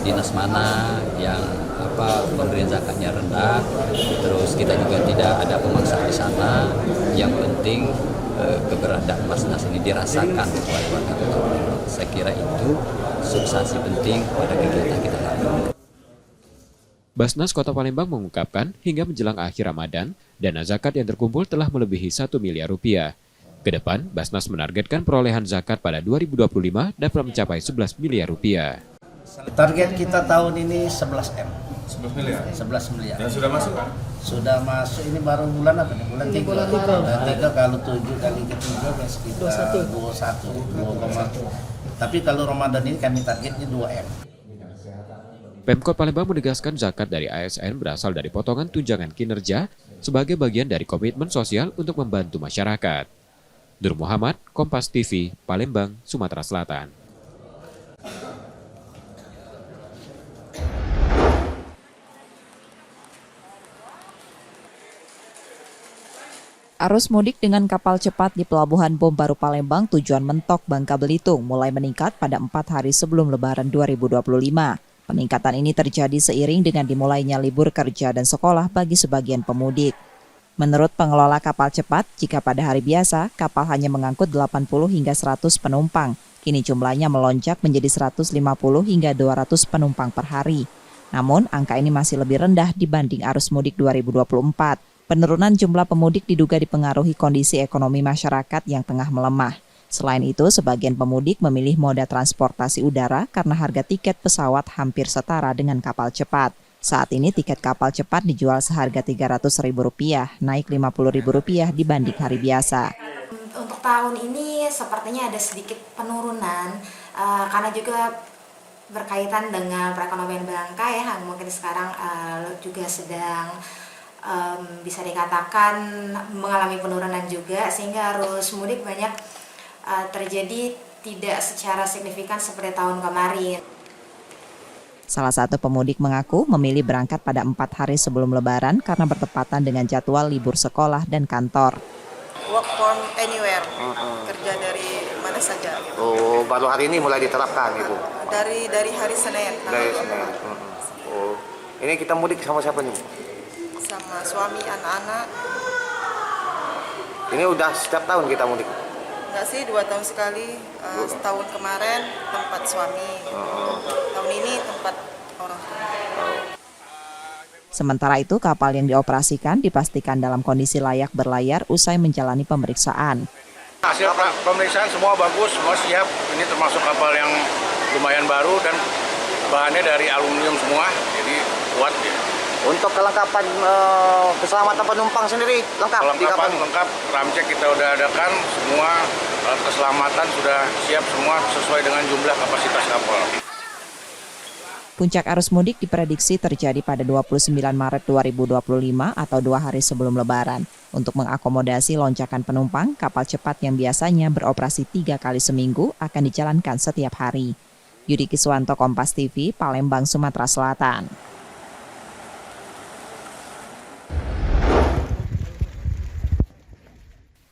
dinas mana yang pemberian zakatnya rendah, terus kita juga tidak ada pemaksaan di sana. Yang penting keberadaan Basnas ini dirasakan oleh warga Kota Palembang. Saya kira itu substansi penting pada kegiatan kita lakukan. Basnas Kota Palembang mengungkapkan hingga menjelang akhir Ramadan, dana zakat yang terkumpul telah melebihi 1 miliar rupiah. Kedepan, Basnas menargetkan perolehan zakat pada 2025 dapat mencapai 11 miliar rupiah. Target kita tahun ini 11 M. 11 miliar? 11 miliar. Dan sudah masuk kan? Sudah masuk, ini baru bulan apa nih? Bulan 3. Bulan 3 kalau 7 kali ke 3 sekitar 21. Tapi kalau Ramadan ini kami targetnya 2 M. Pemkot Palembang menegaskan zakat dari ASN berasal dari potongan tunjangan kinerja sebagai bagian dari komitmen sosial untuk membantu masyarakat. Nur Muhammad, Kompas TV, Palembang, Sumatera Selatan. Arus mudik dengan kapal cepat di Pelabuhan Bom Baru Palembang tujuan Mentok, Bangka Belitung mulai meningkat pada 4 hari sebelum Lebaran 2025. Peningkatan ini terjadi seiring dengan dimulainya libur kerja dan sekolah bagi sebagian pemudik. Menurut pengelola kapal cepat, jika pada hari biasa kapal hanya mengangkut 80 hingga 100 penumpang, kini jumlahnya melonjak menjadi 150 hingga 200 penumpang per hari. Namun, angka ini masih lebih rendah dibanding arus mudik 2024. Penurunan jumlah pemudik diduga dipengaruhi kondisi ekonomi masyarakat yang tengah melemah. Selain itu, sebagian pemudik memilih moda transportasi udara karena harga tiket pesawat hampir setara dengan kapal cepat. Saat ini tiket kapal cepat dijual seharga Rp300.000, naik Rp50.000 dibanding hari biasa. Untuk tahun ini sepertinya ada sedikit penurunan karena juga berkaitan dengan perekonomian Bangka ya, mungkin sekarang juga sedang bisa dikatakan mengalami penurunan juga, sehingga arus mudik banyak terjadi tidak secara signifikan seperti tahun kemarin. Salah satu pemudik mengaku memilih berangkat pada 4 hari sebelum Lebaran karena bertepatan dengan jadwal libur sekolah dan kantor. Work from anywhere, kerja dari mana saja. Gitu. Oh, baru hari ini mulai diterapkan gitu? Dari hari Senin. Dari Senin. Oh, ini kita mudik sama siapa nih? Sama suami, anak-anak. Ini udah setiap tahun kita mudik? Enggak sih, 2 tahun sekali. Setahun kemarin tempat suami. Tahun ini tempat orang tua. Sementara itu, kapal yang dioperasikan dipastikan dalam kondisi layak berlayar usai menjalani pemeriksaan. Hasil pemeriksaan semua bagus, semua siap. Ini termasuk kapal yang lumayan baru dan bahannya dari aluminium semua, jadi kuat ya. Untuk kelengkapan keselamatan penumpang sendiri lengkap? Kelengkapan lengkap, ramcek kita udah adakan, semua keselamatan sudah siap semua sesuai dengan jumlah kapasitas kapal. Puncak arus mudik diprediksi terjadi pada 29 Maret 2025 atau 2 hari sebelum Lebaran. Untuk mengakomodasi lonjakan penumpang, kapal cepat yang biasanya beroperasi 3 kali seminggu akan dijalankan setiap hari. Yudi Kiswanto, Kompas TV, Palembang, Sumatera Selatan.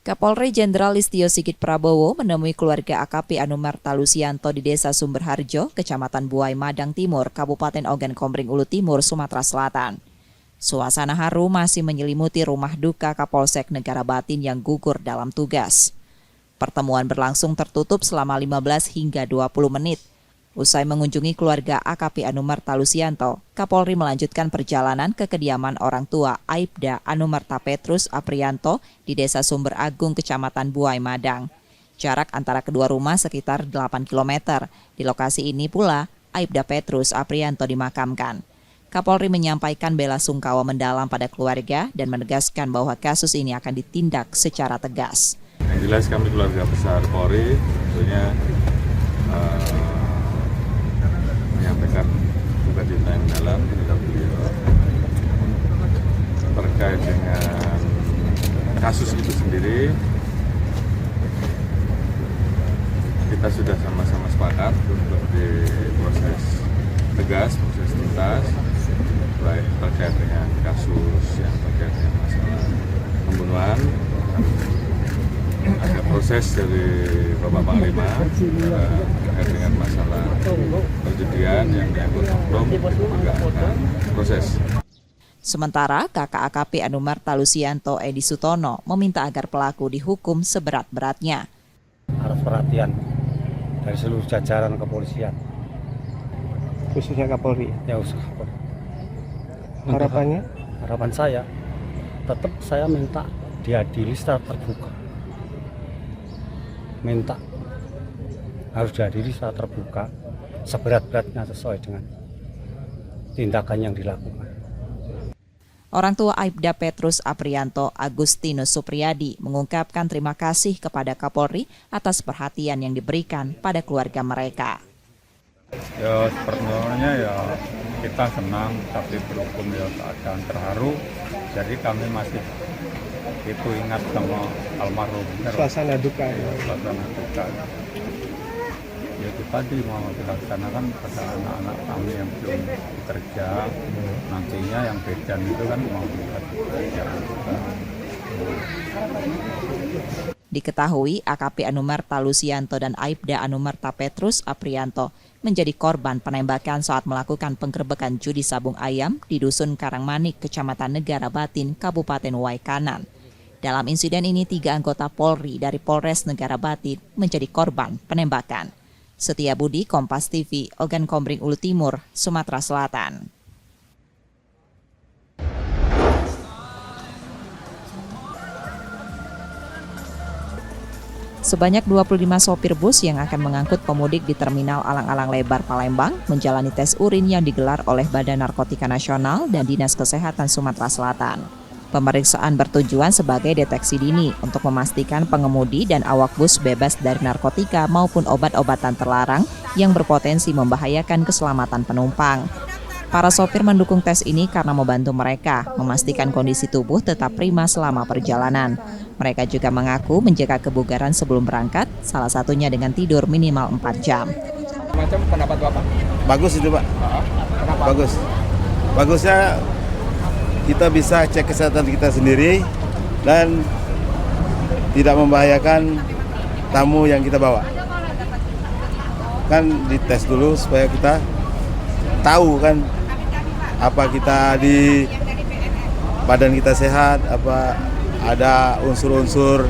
Kapolri Jenderal Listio Sigit Prabowo menemui keluarga AKP Anumerta Lusianto di Desa Sumberharjo, Kecamatan Buai Madang Timur, Kabupaten Ogan Komering Ulu Timur, Sumatera Selatan. Suasana haru masih menyelimuti rumah duka Kapolsek Negara Batin yang gugur dalam tugas. Pertemuan berlangsung tertutup selama 15 hingga 20 menit. Usai mengunjungi keluarga AKP Anumerta Lusianto, Kapolri melanjutkan perjalanan ke kediaman orang tua Aibda Anumerta Petrus Aprianto di Desa Sumber Agung, Kecamatan Buai Madang. Jarak antara kedua rumah sekitar 8 km. Di lokasi ini pula Aibda Petrus Aprianto dimakamkan. Kapolri menyampaikan bela sungkawa mendalam pada keluarga dan menegaskan bahwa kasus ini akan ditindak secara tegas. Yang jelas kami keluarga besar Polri tentunya menyampaikan duka cita yang dalam kepada beliau terkait dengan kasus itu sendiri. Kita sudah sama-sama sepakat untuk diproses tegas, proses tuntas, baik terkait dengan kasus yang terkait dengan masalah pembunuhan. Ada proses dari Bapak Panglima terkait dengan masalah perjudian yang menyangkut oknum, juga akan proses. Sementara kakak AKP Anumerta Lusianto Edi Sutono meminta agar pelaku dihukum seberat-beratnya. Harus perhatian dari seluruh jajaran kepolisian khususnya Kapolri? Ya khusus Kapolri. Harapannya? Harapan saya tetap saya minta diadili secara terbuka. Minta harus diadili secara terbuka, seberat-beratnya sesuai dengan tindakan yang dilakukan. Orang tua Aibda Petrus Aprianto, Agustinus Supriyadi, mengungkapkan terima kasih kepada Kapolri atas perhatian yang diberikan pada keluarga mereka. Ya sebenarnya ya kita senang, tapi berhubung ya keadaan terharu, jadi kami masih itu ingat sama almarhum. Suasana duka. Ya, suasana duka. Ya itu tadi mau dilaksanakan pada anak-anak kami yang belum bekerja, nantinya yang bedan itu kan mau bekerja. Diketahui AKP Anumerta Lusianto dan Aibda Anumerta Petrus Aprianto menjadi korban penembakan saat melakukan penggerebekan judi sabung ayam di Dusun Karangmanik, Kecamatan Negara Batin, Kabupaten Waikanan. Dalam insiden ini 3 anggota Polri dari Polres Negara Batin menjadi korban penembakan. Setia Budi, Kompas TV, Ogan Kombring Ulu Timur, Sumatera Selatan. Sebanyak 25 sopir bus yang akan mengangkut pemudik di Terminal Alang-Alang Lebar Palembang menjalani tes urin yang digelar oleh Badan Narkotika Nasional dan Dinas Kesehatan Sumatera Selatan. Pemeriksaan bertujuan sebagai deteksi dini untuk memastikan pengemudi dan awak bus bebas dari narkotika maupun obat-obatan terlarang yang berpotensi membahayakan keselamatan penumpang. Para sopir mendukung tes ini karena membantu mereka memastikan kondisi tubuh tetap prima selama perjalanan. Mereka juga mengaku menjaga kebugaran sebelum berangkat, salah satunya dengan tidur minimal 4 jam. Macam pendapat Bapak? Bagus itu Pak. Kenapa? Bagus. Bagusnya kita bisa cek kesehatan kita sendiri dan tidak membahayakan tamu yang kita bawa. Kan dites dulu supaya kita tahu kan apa kita di badan kita sehat, apa ada unsur-unsur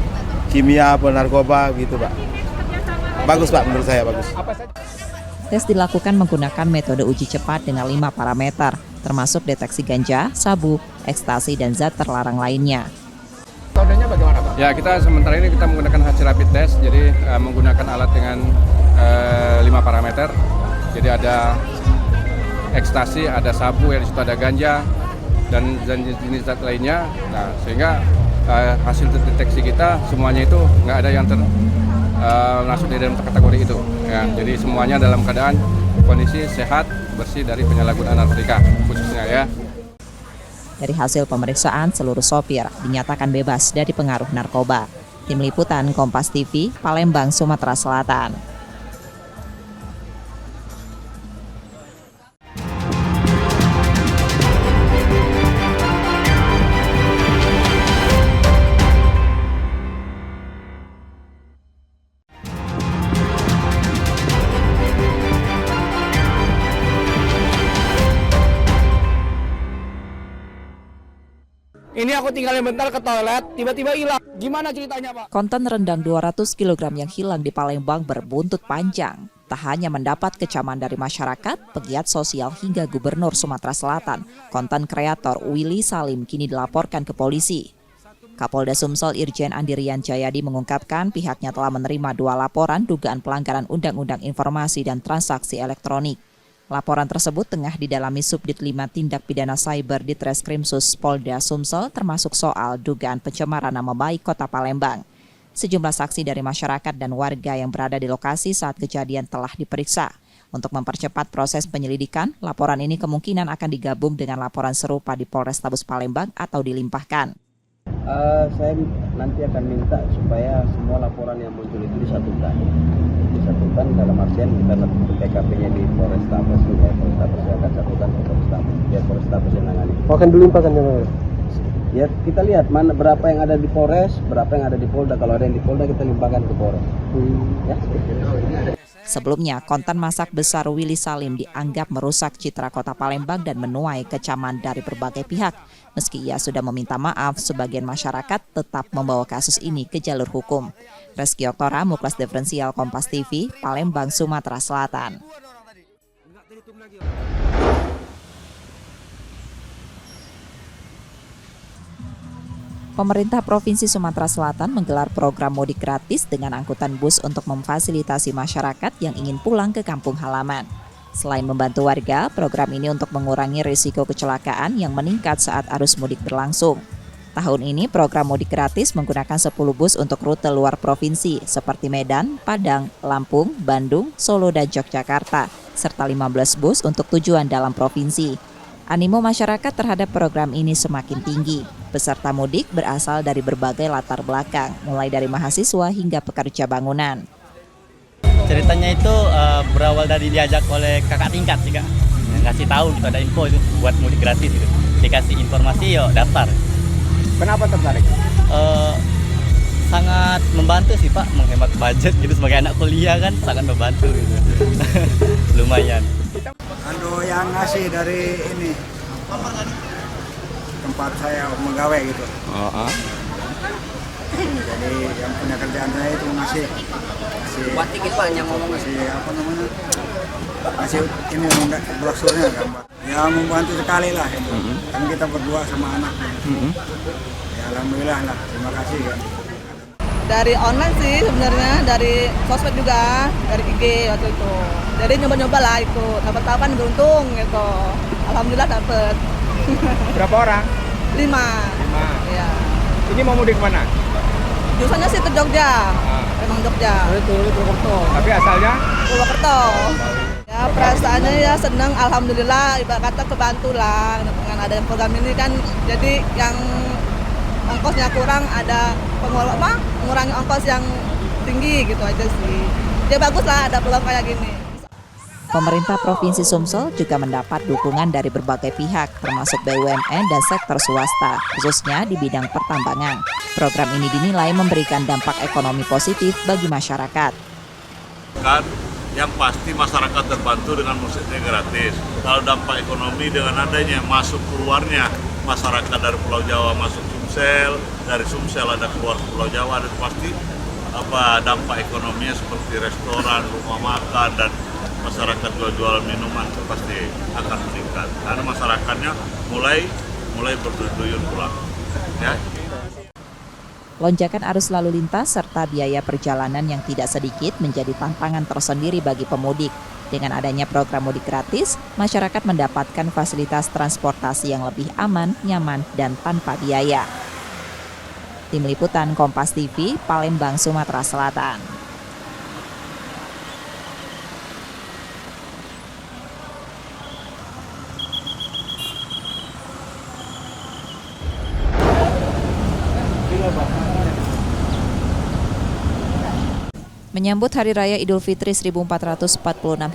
kimia apa narkoba gitu Pak. Bagus Pak, menurut saya bagus. Tes dilakukan menggunakan metode uji cepat dengan 5 parameter, termasuk deteksi ganja, sabu, ekstasi, dan zat terlarang lainnya. Metodenya bagaimana Pak? Ya, kita sementara ini kita menggunakan hasil rapid test, jadi menggunakan alat dengan 5 parameter. Jadi ada ekstasi, ada sabu, yang di situ ada ganja, dan jenis zat lainnya. Nah, sehingga hasil deteksi kita semuanya itu nggak ada yang masuk di dalam kategori itu. Ya, jadi semuanya dalam keadaan kondisi sehat, bersih dari penyalahgunaan narkotika khususnya ya. Dari hasil pemeriksaan, seluruh sopir dinyatakan bebas dari pengaruh narkoba. Tim Liputan Kompas TV, Palembang, Sumatera Selatan. Ini aku tinggalin bentar ke toilet, tiba-tiba hilang. Gimana ceritanya Pak? Konten rendang 200 kg yang hilang di Palembang berbuntut panjang. Tak hanya mendapat kecaman dari masyarakat, pegiat sosial hingga Gubernur Sumatera Selatan, konten kreator Willy Salim kini dilaporkan ke polisi. Kapolda Sumsel Irjen Andirian Jayadi mengungkapkan pihaknya telah menerima 2 laporan dugaan pelanggaran Undang-Undang Informasi dan Transaksi Elektronik. Laporan tersebut tengah didalami Subdit 5 Tindak Pidana Cyber di Treskrimsus Polda Sumsel termasuk soal dugaan pencemaran nama baik Kota Palembang. Sejumlah saksi dari masyarakat dan warga yang berada di lokasi saat kejadian telah diperiksa. Untuk mempercepat proses penyelidikan, laporan ini kemungkinan akan digabung dengan laporan serupa di Polrestabes Palembang atau dilimpahkan. Saya nanti akan minta supaya semua laporan yang muncul itu disatukan dalam artian kita PKP-nya di Polrestabes, Polrestabes yang akan satukan ke Polrestabes, biar Polrestabes yang nangani. Akan dilimpahkan ya Pak? Ya kita lihat mana berapa yang ada di Polres, berapa yang ada di Polda. Kalau ada yang di Polda kita limpahkan ke Polres. Ya. Sebelumnya, konten masak besar Willy Salim dianggap merusak citra Kota Palembang dan menuai kecaman dari berbagai pihak. Meski ia sudah meminta maaf, sebagian masyarakat tetap membawa kasus ini ke jalur hukum. Reski Oktora, Muklas Diferensial Kompas TV, Palembang, Sumatera Selatan. Pemerintah Provinsi Sumatera Selatan menggelar program mudik gratis dengan angkutan bus untuk memfasilitasi masyarakat yang ingin pulang ke kampung halaman. Selain membantu warga, program ini untuk mengurangi risiko kecelakaan yang meningkat saat arus mudik berlangsung. Tahun ini program mudik gratis menggunakan 10 bus untuk rute luar provinsi seperti Medan, Padang, Lampung, Bandung, Solo, dan Yogyakarta, serta 15 bus untuk tujuan dalam provinsi. Animo masyarakat terhadap program ini semakin tinggi. Peserta mudik berasal dari berbagai latar belakang, mulai dari mahasiswa hingga pekerja bangunan. Ceritanya itu berawal dari diajak oleh kakak tingkat sih Kak. Yang kasih tahu gitu, ada info itu buat mudik gratis gitu. Dikasih informasi yuk daftar. Kenapa tertarik? Sangat membantu sih Pak, menghemat budget gitu sebagai anak kuliah kan sangat membantu gitu. Lumayan. Yang ngasih dari ini tempat saya menggawe gitu. Jadi yang punya kerjaan saya itu ngasih buat tiket Pak yang ngomong ngasih apa namanya? Ngasih ini brosurnya gambar. Ya membantu sekali lah itu. Kan kita berdua sama anak. Ya alhamdulillah lah, terima kasih kan. Dari online sih sebenarnya, dari sosmed juga, dari IG waktu itu. Jadi nyoba-nyoba lah itu, dapat apa beruntung gitu. Alhamdulillah dapat. Berapa orang? 5. Ya. Ini mau mudik mana? Jurusannya sih ke Jogja, memang Jogja. Itu Purwokerto. Tapi asalnya? Purwokerto. Ya perasaannya ya senang, alhamdulillah. Ibarat kata kebantu lah dengan adanya program ini kan. Jadi yang ongkosnya kurang ada mengurangi ongkos yang tinggi gitu aja sih. Ya bagus lah ada program kayak gini. Pemerintah Provinsi Sumsel juga mendapat dukungan dari berbagai pihak, termasuk BUMN dan sektor swasta, khususnya di bidang pertambangan. Program ini dinilai memberikan dampak ekonomi positif bagi masyarakat. Kan yang pasti masyarakat terbantu dengan musiknya gratis. Kalau dampak ekonomi dengan adanya masuk keluarnya masyarakat dari Pulau Jawa masuk Sumsel, dari Sumsel ada keluar Pulau Jawa, dan pasti dampak ekonominya seperti restoran, rumah makan, dan masyarakat jual minuman itu pasti akan meningkat karena masyarakatnya mulai berduyun pulang. Ya. Lonjakan arus lalu lintas serta biaya perjalanan yang tidak sedikit menjadi tantangan tersendiri bagi pemudik. Dengan adanya program mudik gratis, masyarakat mendapatkan fasilitas transportasi yang lebih aman, nyaman, dan tanpa biaya. Tim Liputan Kompas TV, Palembang, Sumatera Selatan. Menyambut Hari Raya Idul Fitri 1446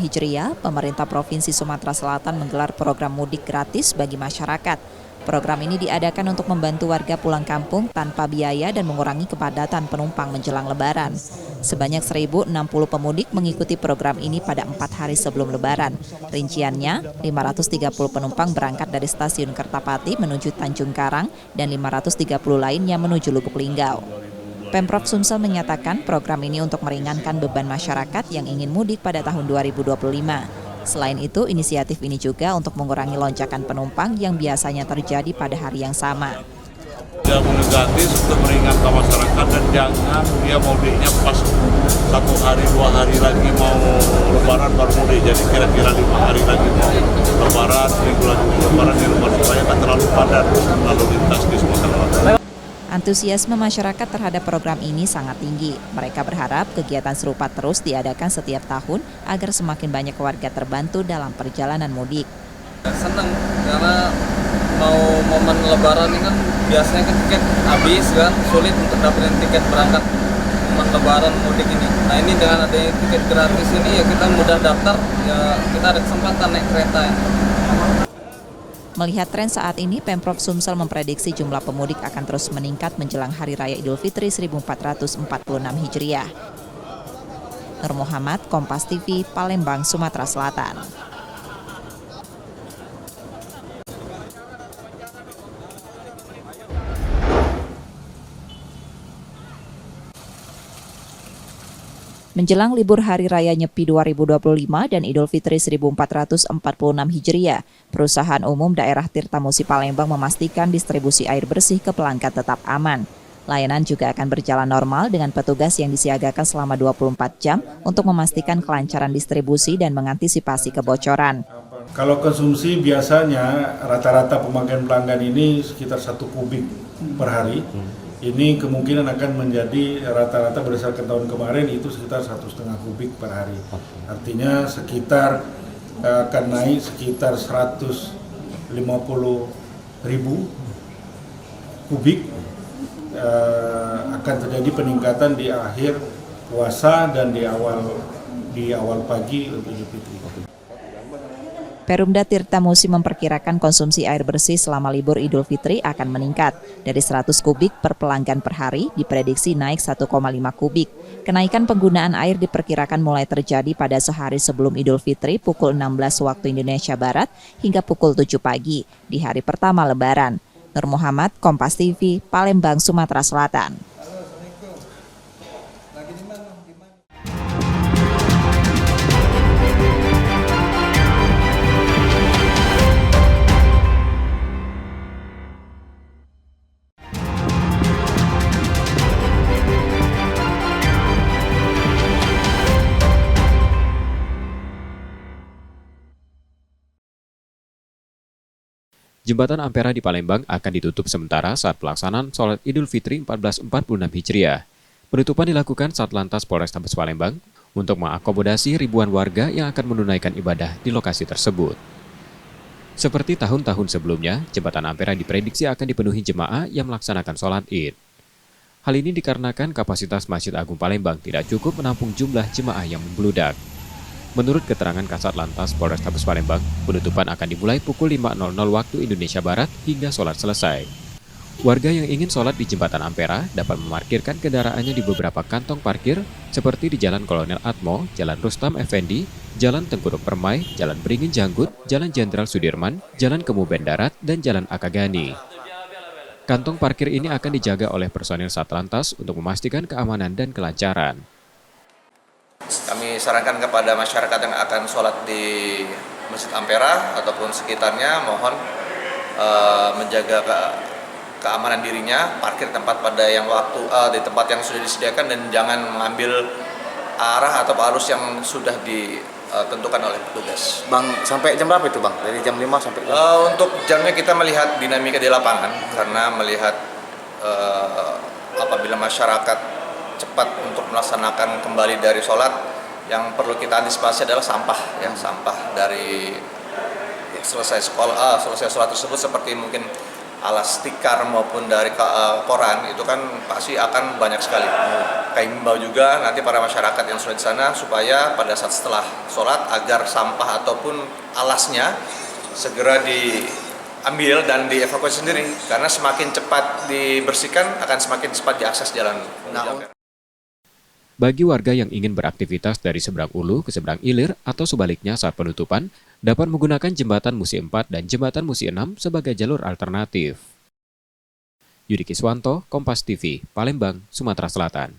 Hijriah, pemerintah Provinsi Sumatera Selatan menggelar program mudik gratis bagi masyarakat. Program ini diadakan untuk membantu warga pulang kampung tanpa biaya dan mengurangi kepadatan penumpang menjelang Lebaran. Sebanyak 1.060 pemudik mengikuti program ini pada 4 hari sebelum Lebaran. Rinciannya, 530 penumpang berangkat dari stasiun Kertapati menuju Tanjung Karang dan 530 lainnya menuju Lubuk Linggau. Pemprov Sumsel menyatakan program ini untuk meringankan beban masyarakat yang ingin mudik pada tahun 2025. Selain itu, inisiatif ini juga untuk mengurangi lonjakan penumpang yang biasanya terjadi pada hari yang sama. Program gratis untuk meringankan masyarakat dan jangan dia mudiknya pas 1 hari 2 hari lagi mau Lebaran baru mudik. Jadi kira-kira 5 hari lagi mau Lebaran, minggu lagi mau Lebaran di rumah supaya tak terlalu padat lalu lintas di Sumatera Selatan. Antusiasme masyarakat terhadap program ini sangat tinggi. Mereka berharap kegiatan serupa terus diadakan setiap tahun agar semakin banyak warga terbantu dalam perjalanan mudik. Senang karena mau momen Lebaran ini kan biasanya kan tiket habis kan, sulit untuk dapetin tiket berangkat momen Lebaran mudik ini. Nah ini dengan adanya tiket gratis ini ya kita mudah daftar, ya kita ada kesempatan naik kereta ya. Melihat tren saat ini, Pemprov Sumsel memprediksi jumlah pemudik akan terus meningkat menjelang Hari Raya Idul Fitri 1446 Hijriah. Nur Muhammad, Kompas TV, Palembang, Sumatera Selatan. Menjelang libur Hari Raya Nyepi 2025 dan Idul Fitri 1446 Hijriah, Perusahaan Umum Daerah Tirtamusi Palembang memastikan distribusi air bersih ke pelanggan tetap aman. Layanan juga akan berjalan normal dengan petugas yang disiagakan selama 24 jam untuk memastikan kelancaran distribusi dan mengantisipasi kebocoran. Kalau konsumsi biasanya rata-rata pemakaian pelanggan ini sekitar 1 kubik per hari. Ini kemungkinan akan menjadi rata-rata berdasarkan tahun kemarin itu sekitar 1,5 kubik per hari. Artinya sekitar akan naik sekitar 150.000 kubik. Akan terjadi peningkatan di akhir puasa dan di awal pagi untuk Idul Fitri. Perumda Tirtamusi memperkirakan konsumsi air bersih selama libur Idul Fitri akan meningkat. Dari 100 kubik per pelanggan per hari diprediksi naik 1,5 kubik. Kenaikan penggunaan air diperkirakan mulai terjadi pada sehari sebelum Idul Fitri pukul 16 waktu Indonesia Barat hingga pukul 7 pagi di hari pertama Lebaran. Nur Muhammad, Kompas TV, Palembang, Sumatera Selatan. Jembatan Ampera di Palembang akan ditutup sementara saat pelaksanaan sholat Idul Fitri 1446 Hijriah. Penutupan dilakukan Satlantas Polrestabes Palembang untuk mengakomodasi ribuan warga yang akan menunaikan ibadah di lokasi tersebut. Seperti tahun-tahun sebelumnya, Jembatan Ampera diprediksi akan dipenuhi jemaah yang melaksanakan sholat Id. Hal ini dikarenakan kapasitas Masjid Agung Palembang tidak cukup menampung jumlah jemaah yang membludak. Menurut keterangan Kasat Lantas Polrestabes Palembang, penutupan akan dimulai pukul 5.00 waktu Indonesia Barat hingga sholat selesai. Warga yang ingin sholat di Jembatan Ampera dapat memarkirkan kendaraannya di beberapa kantong parkir seperti di Jalan Kolonel Atmo, Jalan Rustam Effendi, Jalan Tengkuruk Permai, Jalan Beringin Janggut, Jalan Jenderal Sudirman, Jalan Kemuben Darat, dan Jalan Akagani. Kantong parkir ini akan dijaga oleh personil Satlantas untuk memastikan keamanan dan kelancaran. Kami sarankan kepada masyarakat yang akan sholat di Masjid Ampera ataupun sekitarnya, mohon menjaga keamanan dirinya, parkir tempat pada yang di tempat yang sudah disediakan dan jangan mengambil arah atau arus yang sudah ditentukan oleh petugas. Bang, sampai jam berapa itu Bang? Dari jam 5 sampai jam? Untuk jamnya kita melihat dinamika di lapangan karena melihat apabila masyarakat cepat untuk melaksanakan kembali dari sholat, yang perlu kita antisipasi adalah sampah, ya, sampah dari selesai sholat tersebut seperti mungkin alas tikar maupun dari koran itu kan pasti akan banyak sekali. Kami himbau juga nanti para masyarakat yang sudah di sana supaya pada saat setelah sholat agar sampah ataupun alasnya segera diambil dan dievakuasi sendiri karena semakin cepat dibersihkan akan semakin cepat diakses jalan. Bagi warga yang ingin beraktivitas dari seberang Ulu ke seberang Ilir atau sebaliknya saat penutupan, dapat menggunakan Jembatan Musi 4 dan Jembatan Musi 6 sebagai jalur alternatif. Yudi Kiswanto, Kompas TV, Palembang, Sumatera Selatan.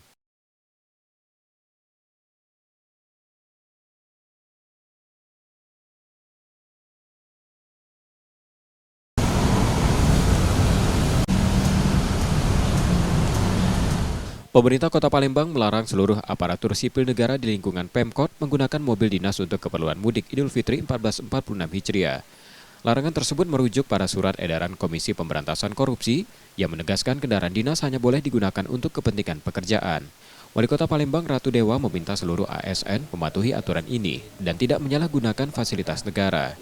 Pemerintah Kota Palembang melarang seluruh aparatur sipil negara di lingkungan Pemkot menggunakan mobil dinas untuk keperluan mudik Idul Fitri 1446 Hijriah. Larangan tersebut merujuk pada surat edaran Komisi Pemberantasan Korupsi yang menegaskan kendaraan dinas hanya boleh digunakan untuk kepentingan pekerjaan. Wali Kota Palembang Ratu Dewa meminta seluruh ASN mematuhi aturan ini dan tidak menyalahgunakan fasilitas negara.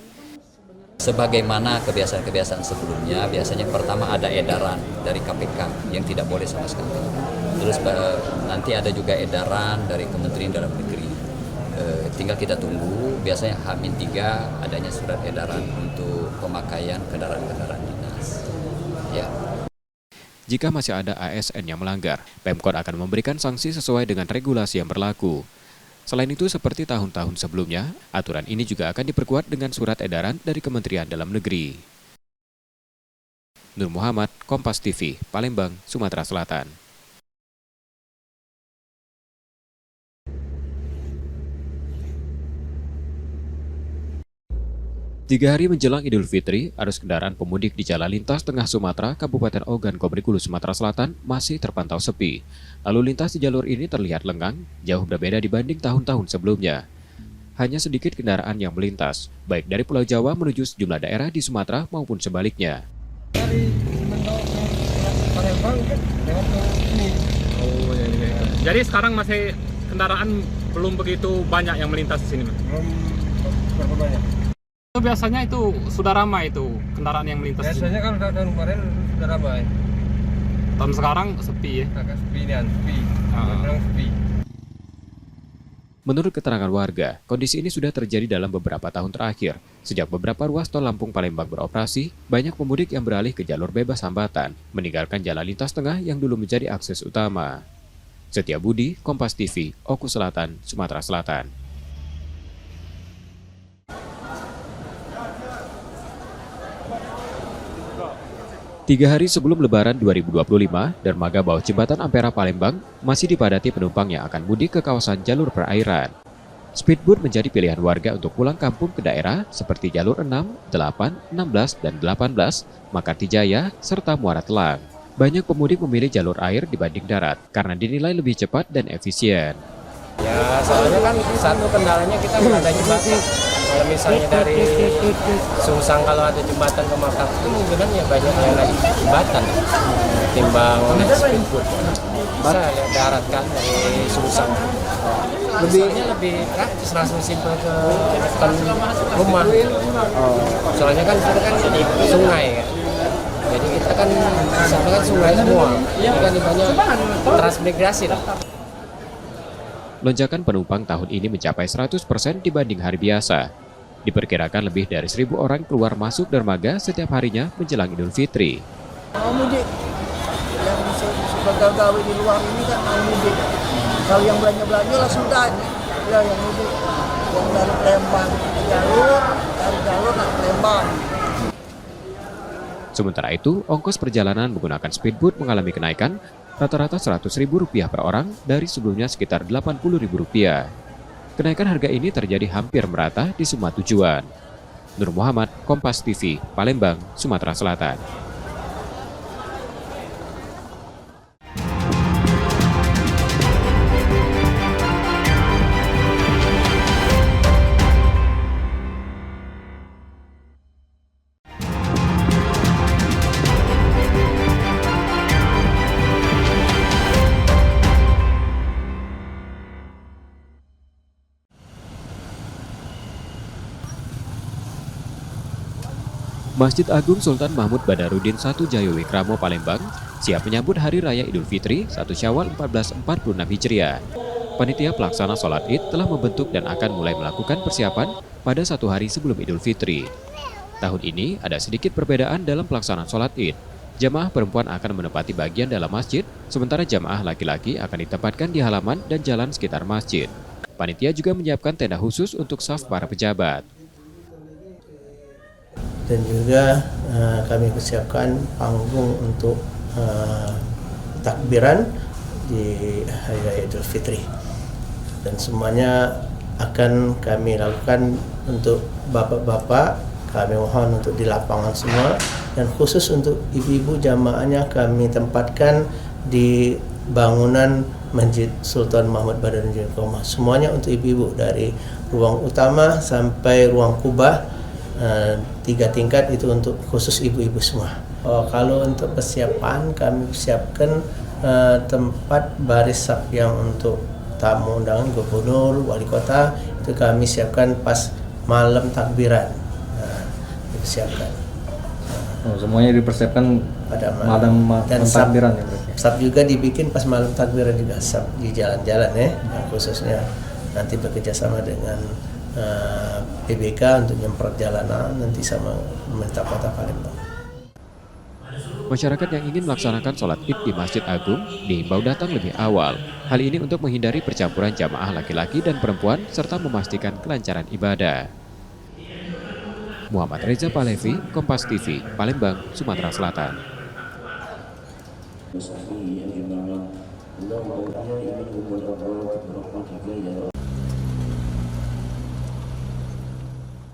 Sebagaimana kebiasaan-kebiasaan sebelumnya, biasanya pertama ada edaran dari KPK yang tidak boleh sama sekali. Terus nanti ada juga edaran dari Kementerian Dalam Negeri. Tinggal kita tunggu, biasanya H-3 adanya surat edaran untuk pemakaian kendaraan-kendaraan dinas. Ya. Jika masih ada ASN yang melanggar, Pemkot akan memberikan sanksi sesuai dengan regulasi yang berlaku. Selain itu, seperti tahun-tahun sebelumnya, aturan ini juga akan diperkuat dengan surat edaran dari Kementerian Dalam Negeri. Nur Muhammad, Kompas TV, Palembang, Sumatera Selatan. 3 hari menjelang Idul Fitri, arus kendaraan pemudik di Jalan Lintas Tengah Sumatera, Kabupaten Ogan Komering Ulu, Sumatera Selatan masih terpantau sepi. Lalu lintas di jalur ini terlihat lengang, jauh berbeda dibanding tahun-tahun sebelumnya. Hanya sedikit kendaraan yang melintas, baik dari Pulau Jawa menuju sejumlah daerah di Sumatera maupun sebaliknya. Jadi sekarang masih kendaraan belum begitu banyak yang melintas di sini, Mas? Belum berapa banyak. Biasanya itu sudah ramai itu kendaraan yang melintas. Biasanya kan tahun kemarin sudah ramai. Tahun sekarang sepi ya? Agak sepi nih, sepi. Sepi. Menurut keterangan warga, kondisi ini sudah terjadi dalam beberapa tahun terakhir. Sejak beberapa ruas tol Lampung Palembang beroperasi, banyak pemudik yang beralih ke jalur bebas hambatan, meninggalkan jalan lintas tengah yang dulu menjadi akses utama. Setia Budi, Kompas TV, Oku Selatan, Sumatera Selatan. Tiga hari sebelum Lebaran 2025, dermaga bawah jembatan Ampera Palembang masih dipadati penumpang yang akan mudik ke kawasan jalur perairan. Speedboat menjadi pilihan warga untuk pulang kampung ke daerah seperti jalur 6, 8, 16, dan 18, Makarti Jaya, serta Muara Telang. Banyak pemudik memilih jalur air dibanding darat karena dinilai lebih cepat dan efisien. Ya, soalnya kan satu kendalanya kita nggak ada jembatan. Kalau misalnya dari Sungsang kalau ada jembatan ke Makassar itu mungkin ya banyak yang naik jembatan timbang speedboat. Bisa ya darat kan dari Sungsang. Lebih praktis, langsung simpel ke depan rumah. Soalnya kan itu kan sungai kan. Jadi kita kan sana kan sungai semua. Jadi kan banyak transmigrasi lah. Lonjakan penumpang tahun ini mencapai 100% dibanding hari biasa. Diperkirakan lebih dari 1.000 orang keluar masuk dermaga setiap harinya menjelang Idul Fitri. Mau mudik, yang suka gawe di luar ini kan mau mudik. Kalau yang belanja lah sudah, ya yang mudik. Yang dari Palembang ke jalur, dari jalur ke Palembang. Sementara itu, ongkos perjalanan menggunakan speedboat mengalami kenaikan rata-rata Rp100.000 per orang dari sebelumnya sekitar Rp80.000. Kenaikan harga ini terjadi hampir merata di semua tujuan. Nur Muhammad, Kompas TV, Palembang, Sumatera Selatan. Masjid Agung Sultan Mahmud Badarudin I Jayawikramo Palembang siap menyambut Hari Raya Idul Fitri 1 Syawal 1446 Hijriah. Panitia pelaksana sholat Id telah membentuk dan akan mulai melakukan persiapan pada 1 hari sebelum Idul Fitri. Tahun ini ada sedikit perbedaan dalam pelaksanaan sholat Id. Jamaah perempuan akan menempati bagian dalam masjid, sementara jamaah laki-laki akan ditempatkan di halaman dan jalan sekitar masjid. Panitia juga menyiapkan tenda khusus untuk saf para pejabat. Dan juga kami persiapkan panggung untuk takbiran di Hari Raya Idul Fitri. Dan semuanya akan kami lakukan untuk bapak-bapak, kami mohon untuk di lapangan semua, dan khusus untuk ibu-ibu jamaahnya kami tempatkan di bangunan Masjid Sultan Mahmud Badarudin Jayawikramo. Semuanya untuk ibu-ibu dari ruang utama sampai ruang kubah. 3 tingkat itu untuk khusus ibu-ibu semua. Kalau untuk persiapan kami siapkan tempat baris saf yang untuk tamu undangan gubernur, wali kota itu kami siapkan pas malam takbiran. Dipersiapkan. Semuanya dipersiapkan pada malam takbiran ya berarti. Saf juga dibikin pas malam takbiran juga, saf di jalan-jalan ya, khususnya nanti bekerjasama dengan PBK untuk nyemprot jalanan nanti sama pemerintah Kota Palembang. Masyarakat yang ingin melaksanakan sholat Id di Masjid Agung diimbau datang lebih awal. Hal ini untuk menghindari percampuran jamaah laki-laki dan perempuan serta memastikan kelancaran ibadah. Muhammad Reza Palevi, Kompas TV, Palembang, Sumatera Selatan.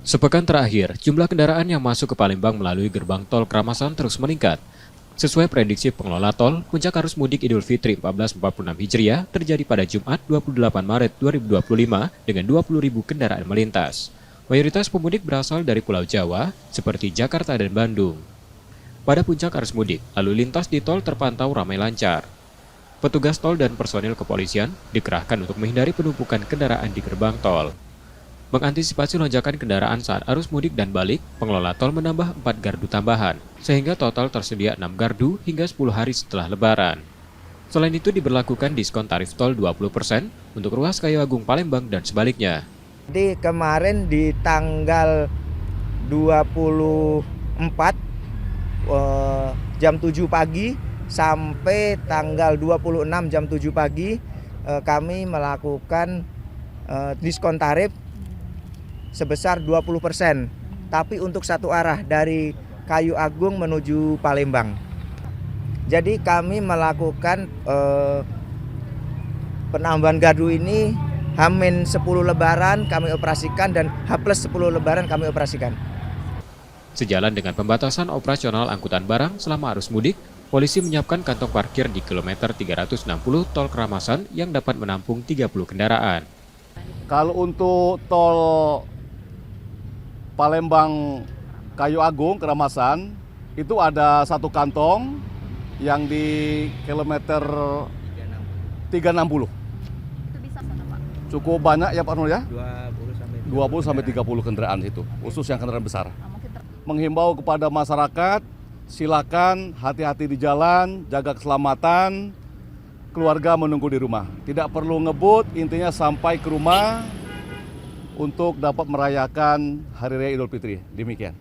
Sepekan terakhir, jumlah kendaraan yang masuk ke Palembang melalui gerbang tol Kramasan terus meningkat. Sesuai prediksi pengelola tol, puncak arus mudik Idul Fitri 1446 Hijriah terjadi pada Jumat 28 Maret 2025 dengan 20.000 kendaraan melintas. Mayoritas pemudik berasal dari Pulau Jawa, seperti Jakarta dan Bandung. Pada puncak arus mudik, lalu lintas di tol terpantau ramai lancar. Petugas tol dan personil kepolisian dikerahkan untuk menghindari penumpukan kendaraan di gerbang tol. Mengantisipasi lonjakan kendaraan saat arus mudik dan balik, pengelola tol menambah 4 gardu tambahan, sehingga total tersedia 6 gardu hingga 10 hari setelah Lebaran. Selain itu diberlakukan diskon tarif tol 20% untuk ruas Kayu Agung Palembang dan sebaliknya. Jadi kemarin di tanggal 24 jam 7 pagi sampai tanggal 26 jam 7 pagi kami melakukan diskon tarif sebesar 20%, tapi untuk satu arah dari Kayu Agung menuju Palembang. Jadi kami melakukan penambahan gardu ini H-10 Lebaran kami operasikan dan H+10 Lebaran kami operasikan. Sejalan dengan pembatasan operasional angkutan barang selama arus mudik, polisi menyiapkan kantong parkir di kilometer 360 tol Kramasan yang dapat menampung 30 kendaraan. Kalau untuk tol Palembang Kayu Agung Kramasan itu ada satu kantong yang di kilometer 360. Cukup banyak ya Pak Nur ya? 20 sampai 30 kendaraan itu, khusus yang kendaraan besar. Menghimbau kepada masyarakat, silakan hati-hati di jalan, jaga keselamatan, keluarga menunggu di rumah. Tidak perlu ngebut, intinya sampai ke rumah untuk dapat merayakan Hari Raya Idul Fitri. Demikian.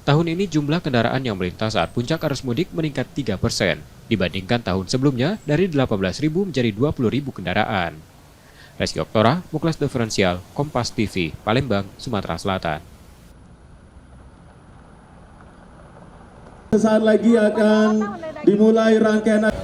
Tahun ini jumlah kendaraan yang melintas saat puncak arus mudik meningkat 3% dibandingkan tahun sebelumnya dari 18.000 menjadi 20.000 kendaraan. Reski Oktora, Muklas Diferensial, Kompas TV, Palembang, Sumatera Selatan. Saat lagi akan dimulai rangkaian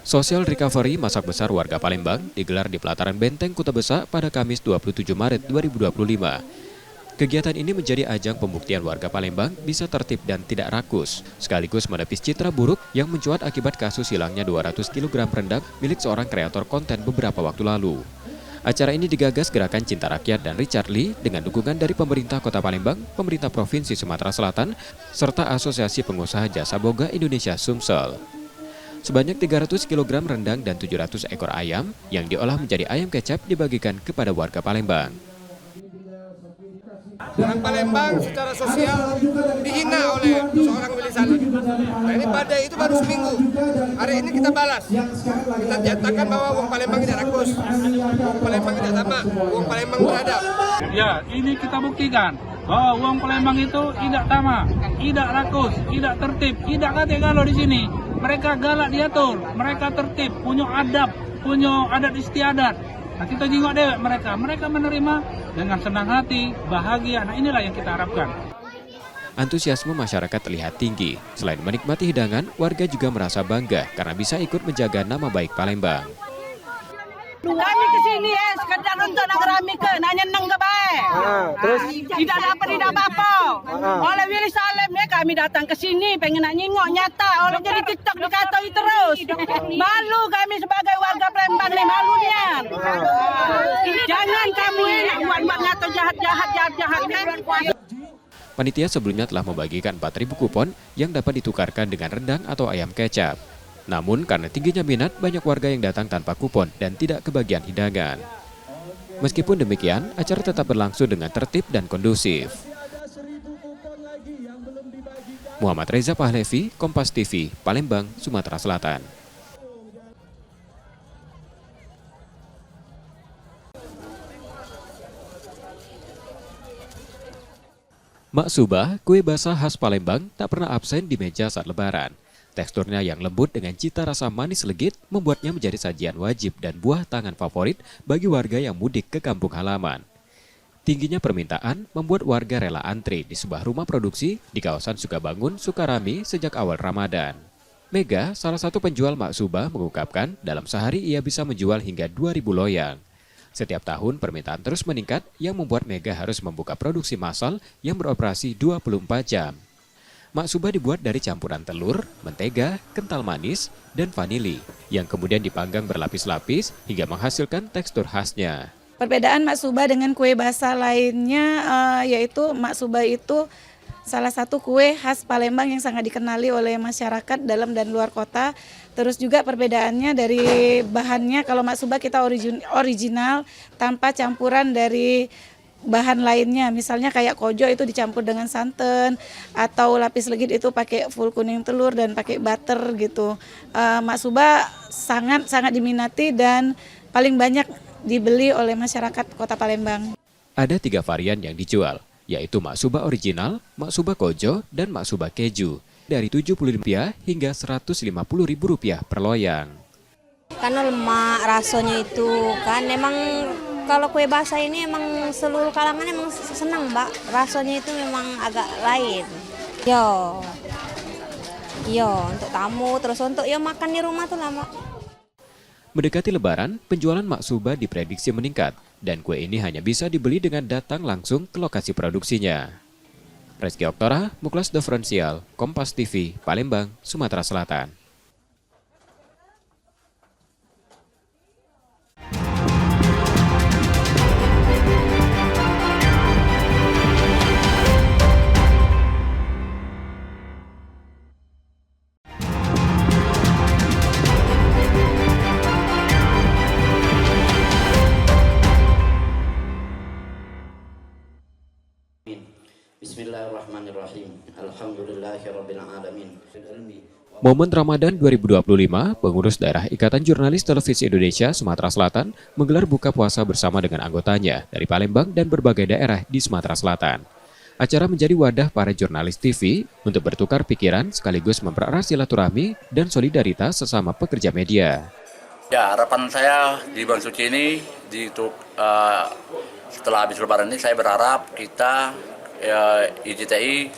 Social Recovery Masak Besar Warga Palembang digelar di pelataran Benteng Kuta Besa pada Kamis 27 Maret 2025. Kegiatan ini menjadi ajang pembuktian warga Palembang bisa tertib dan tidak rakus, sekaligus menepis citra buruk yang mencuat akibat kasus hilangnya 200 kg rendang milik seorang kreator konten beberapa waktu lalu. Acara ini digagas Gerakan Cinta Rakyat dan Richard Lee dengan dukungan dari pemerintah Kota Palembang, pemerintah Provinsi Sumatera Selatan, serta Asosiasi Pengusaha Jasa Boga Indonesia Sumsel. Sebanyak 300 kg rendang dan 700 ekor ayam yang diolah menjadi ayam kecap dibagikan kepada warga Palembang. Orang Palembang secara sosial dihina oleh seorang Willy Salim. Nah ini badai itu baru seminggu. Hari ini kita balas. Kita nyatakan bahwa wong Palembang tidak rakus, wong Palembang tidak sama, wong Palembang beradab. Ya, ini kita buktikan bahwa wong Palembang itu tidak sama, tidak rakus, tidak tertib, tidak kate-kalo di sini. Mereka galak diatur, mereka tertib, punya adat istiadat. Nah, kita jengok dewek mereka menerima dengan senang hati, bahagia. Nah inilah yang kita harapkan. Antusiasme masyarakat terlihat tinggi. Selain menikmati hidangan, warga juga merasa bangga karena bisa ikut menjaga nama baik Palembang. Kami ke sini sekedar untuk nak rami ke, nak nyenang ke baik. Terus tidak dapat apa-apa. Oleh Willy Salim kami datang ke sini pengen nak nyingok nyata. Oleh jadi TikTok dikatai terus. Malu kami sebagai warga Palembang nih, malu nian. Jangan kamu nak buat nyata jahat. Panitia sebelumnya telah membagikan 4.000 kupon yang dapat ditukarkan dengan rendang atau ayam kecap. Namun karena tingginya minat, banyak warga yang datang tanpa kupon dan tidak kebagian hidangan. Meskipun demikian, acara tetap berlangsung dengan tertib dan kondusif. Muhammad Reza Pahlevi, Kompas TV, Palembang, Sumatera Selatan. Maksubah, kue basah khas Palembang, tak pernah absen di meja saat Lebaran. Teksturnya yang lembut dengan cita rasa manis legit membuatnya menjadi sajian wajib dan buah tangan favorit bagi warga yang mudik ke kampung halaman. Tingginya permintaan membuat warga rela antri di sebuah rumah produksi di kawasan Sukabangun, Sukarami sejak awal Ramadan. Mega, salah satu penjual maksubah, mengungkapkan dalam sehari ia bisa menjual hingga 2.000 loyang. Setiap tahun permintaan terus meningkat yang membuat Mega harus membuka produksi massal yang beroperasi 24 jam. Maksuba dibuat dari campuran telur, mentega, kental manis, dan vanili yang kemudian dipanggang berlapis-lapis hingga menghasilkan tekstur khasnya. Perbedaan maksuba dengan kue basah lainnya yaitu maksuba itu salah satu kue khas Palembang yang sangat dikenali oleh masyarakat dalam dan luar kota. Terus juga perbedaannya dari bahannya, kalau maksuba kita original tanpa campuran dari bahan lainnya. Misalnya kayak kojo itu dicampur dengan santan, atau lapis legit itu pakai full kuning telur dan pakai butter gitu. Maksuba sangat diminati dan paling banyak dibeli oleh masyarakat Kota Palembang. Ada 3 varian yang dijual, yaitu maksuba original, maksuba kojo, dan maksuba keju. Dari Rp70 hingga Rp150.000 per loyang. Karena lemak rasanya itu kan memang kalau kue basah ini emang seluruh kalangan emang senang Mbak. Rasanya itu memang agak lain. Yo untuk tamu terus untuk makan di rumah tuh lah Mbak. Mendekati Lebaran, penjualan maksuba diprediksi meningkat dan kue ini hanya bisa dibeli dengan datang langsung ke lokasi produksinya. Reski Oktora, Muklas Diferensial, Kompas TV, Palembang, Sumatera Selatan. Bismillahirrahmanirrahim. Alhamdulillahirabbil alamin. Momen Ramadan 2025, pengurus daerah Ikatan Jurnalis Televisi Indonesia Sumatera Selatan menggelar buka puasa bersama dengan anggotanya dari Palembang dan berbagai daerah di Sumatera Selatan. Acara menjadi wadah para jurnalis TV untuk bertukar pikiran sekaligus mempererat silaturahmi dan solidaritas sesama pekerja media. Ya, harapan saya di bulan suci ini, setelah habis Lebaran ini, saya berharap kita IJTI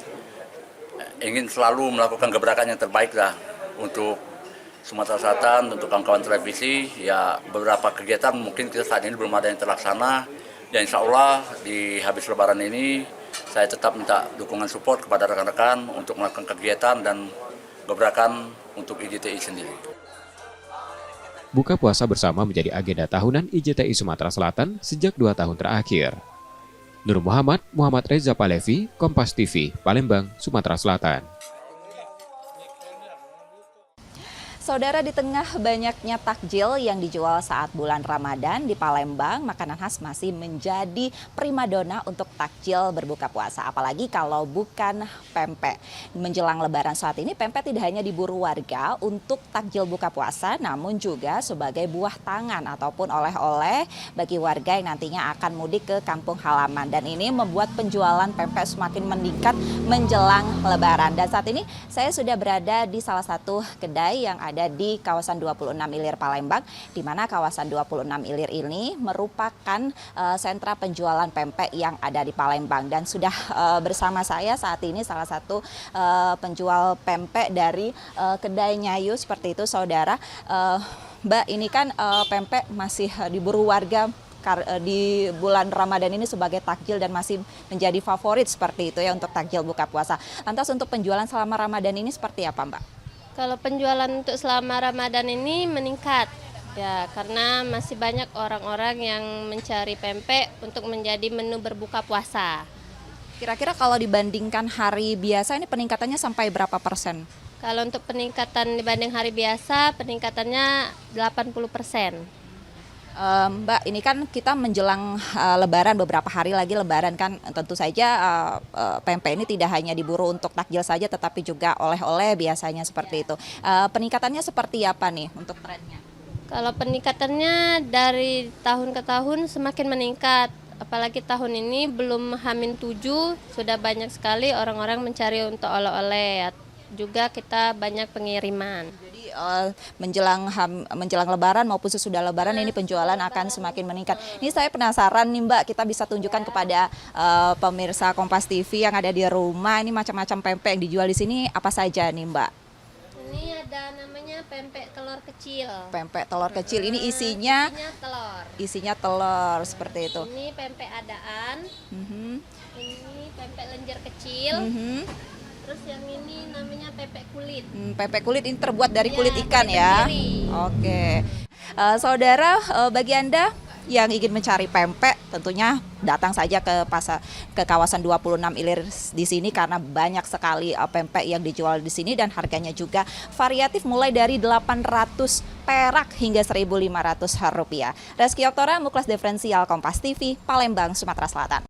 ingin selalu melakukan gebrakan yang terbaik lah untuk Sumatera Selatan, untuk kawan-kawan televisi. Ya, beberapa kegiatan mungkin kita saat ini belum ada yang terlaksana. Dan insya Allah di habis Lebaran ini saya tetap minta dukungan support kepada rekan-rekan untuk melakukan kegiatan dan gebrakan untuk IJTI sendiri. Buka puasa bersama menjadi agenda tahunan IJTI Sumatera Selatan sejak 2 tahun terakhir. Nur Muhammad, Muhammad Reza Palevi, Kompas TV, Palembang, Sumatera Selatan. Saudara, di tengah banyaknya takjil yang dijual saat bulan Ramadan di Palembang, makanan khas masih menjadi primadona untuk takjil berbuka puasa. Apalagi kalau bukan pempek. Menjelang Lebaran saat ini, pempek tidak hanya diburu warga untuk takjil buka puasa, namun juga sebagai buah tangan ataupun oleh-oleh bagi warga yang nantinya akan mudik ke kampung halaman. Dan ini membuat penjualan pempek semakin meningkat menjelang Lebaran. Dan saat ini saya sudah berada di salah satu kedai yang ada di kawasan 26 Ilir Palembang, di mana kawasan 26 Ilir ini merupakan sentra penjualan pempek yang ada di Palembang. Dan sudah bersama saya saat ini salah satu penjual pempek dari kedai Nyayu seperti itu, saudara. Mbak, ini kan pempek masih diburu warga di bulan Ramadan ini sebagai takjil dan masih menjadi favorit seperti itu ya untuk takjil buka puasa. Lantas untuk penjualan selama Ramadan ini seperti apa, Mbak? Kalau penjualan untuk selama Ramadan ini meningkat, ya karena masih banyak orang-orang yang mencari pempek untuk menjadi menu berbuka puasa. Kira-kira kalau dibandingkan hari biasa ini peningkatannya sampai berapa persen? Kalau untuk peningkatan dibanding hari biasa, peningkatannya 80%. Mbak, ini kan kita menjelang Lebaran, beberapa hari lagi Lebaran kan, tentu saja pempek ini tidak hanya diburu untuk takjil saja tetapi juga oleh-oleh biasanya seperti itu. Peningkatannya seperti apa nih untuk trennya? Kalau peningkatannya dari tahun ke tahun semakin meningkat, apalagi tahun ini belum H-7 sudah banyak sekali orang-orang mencari untuk oleh-oleh, juga kita banyak pengiriman. Menjelang Lebaran maupun sesudah Lebaran ini penjualan akan semakin meningkat. Ini saya penasaran nih Mbak, kita bisa tunjukkan kepada pemirsa Kompas TV yang ada di rumah, ini macam-macam pempek yang dijual di sini apa saja nih Mbak? Ini ada namanya pempek telur kecil. Pempek telur kecil ini isinya telur. Isinya telur seperti itu. Ini pempek adaan. Ini pempek lenjer kecil. Terus yang ini namanya pempek kulit. Pempek kulit ini terbuat dari kulit ikan kulit ya. sendiri. Oke. Saudara, bagi Anda yang ingin mencari pempek, tentunya datang saja ke kawasan 26 Ilir di sini karena banyak sekali pempek yang dijual di sini dan harganya juga variatif mulai dari 800 perak hingga 1.500 rupiah. Reski Oktora, Muklas Diferensial, Kompas TV, Palembang, Sumatera Selatan.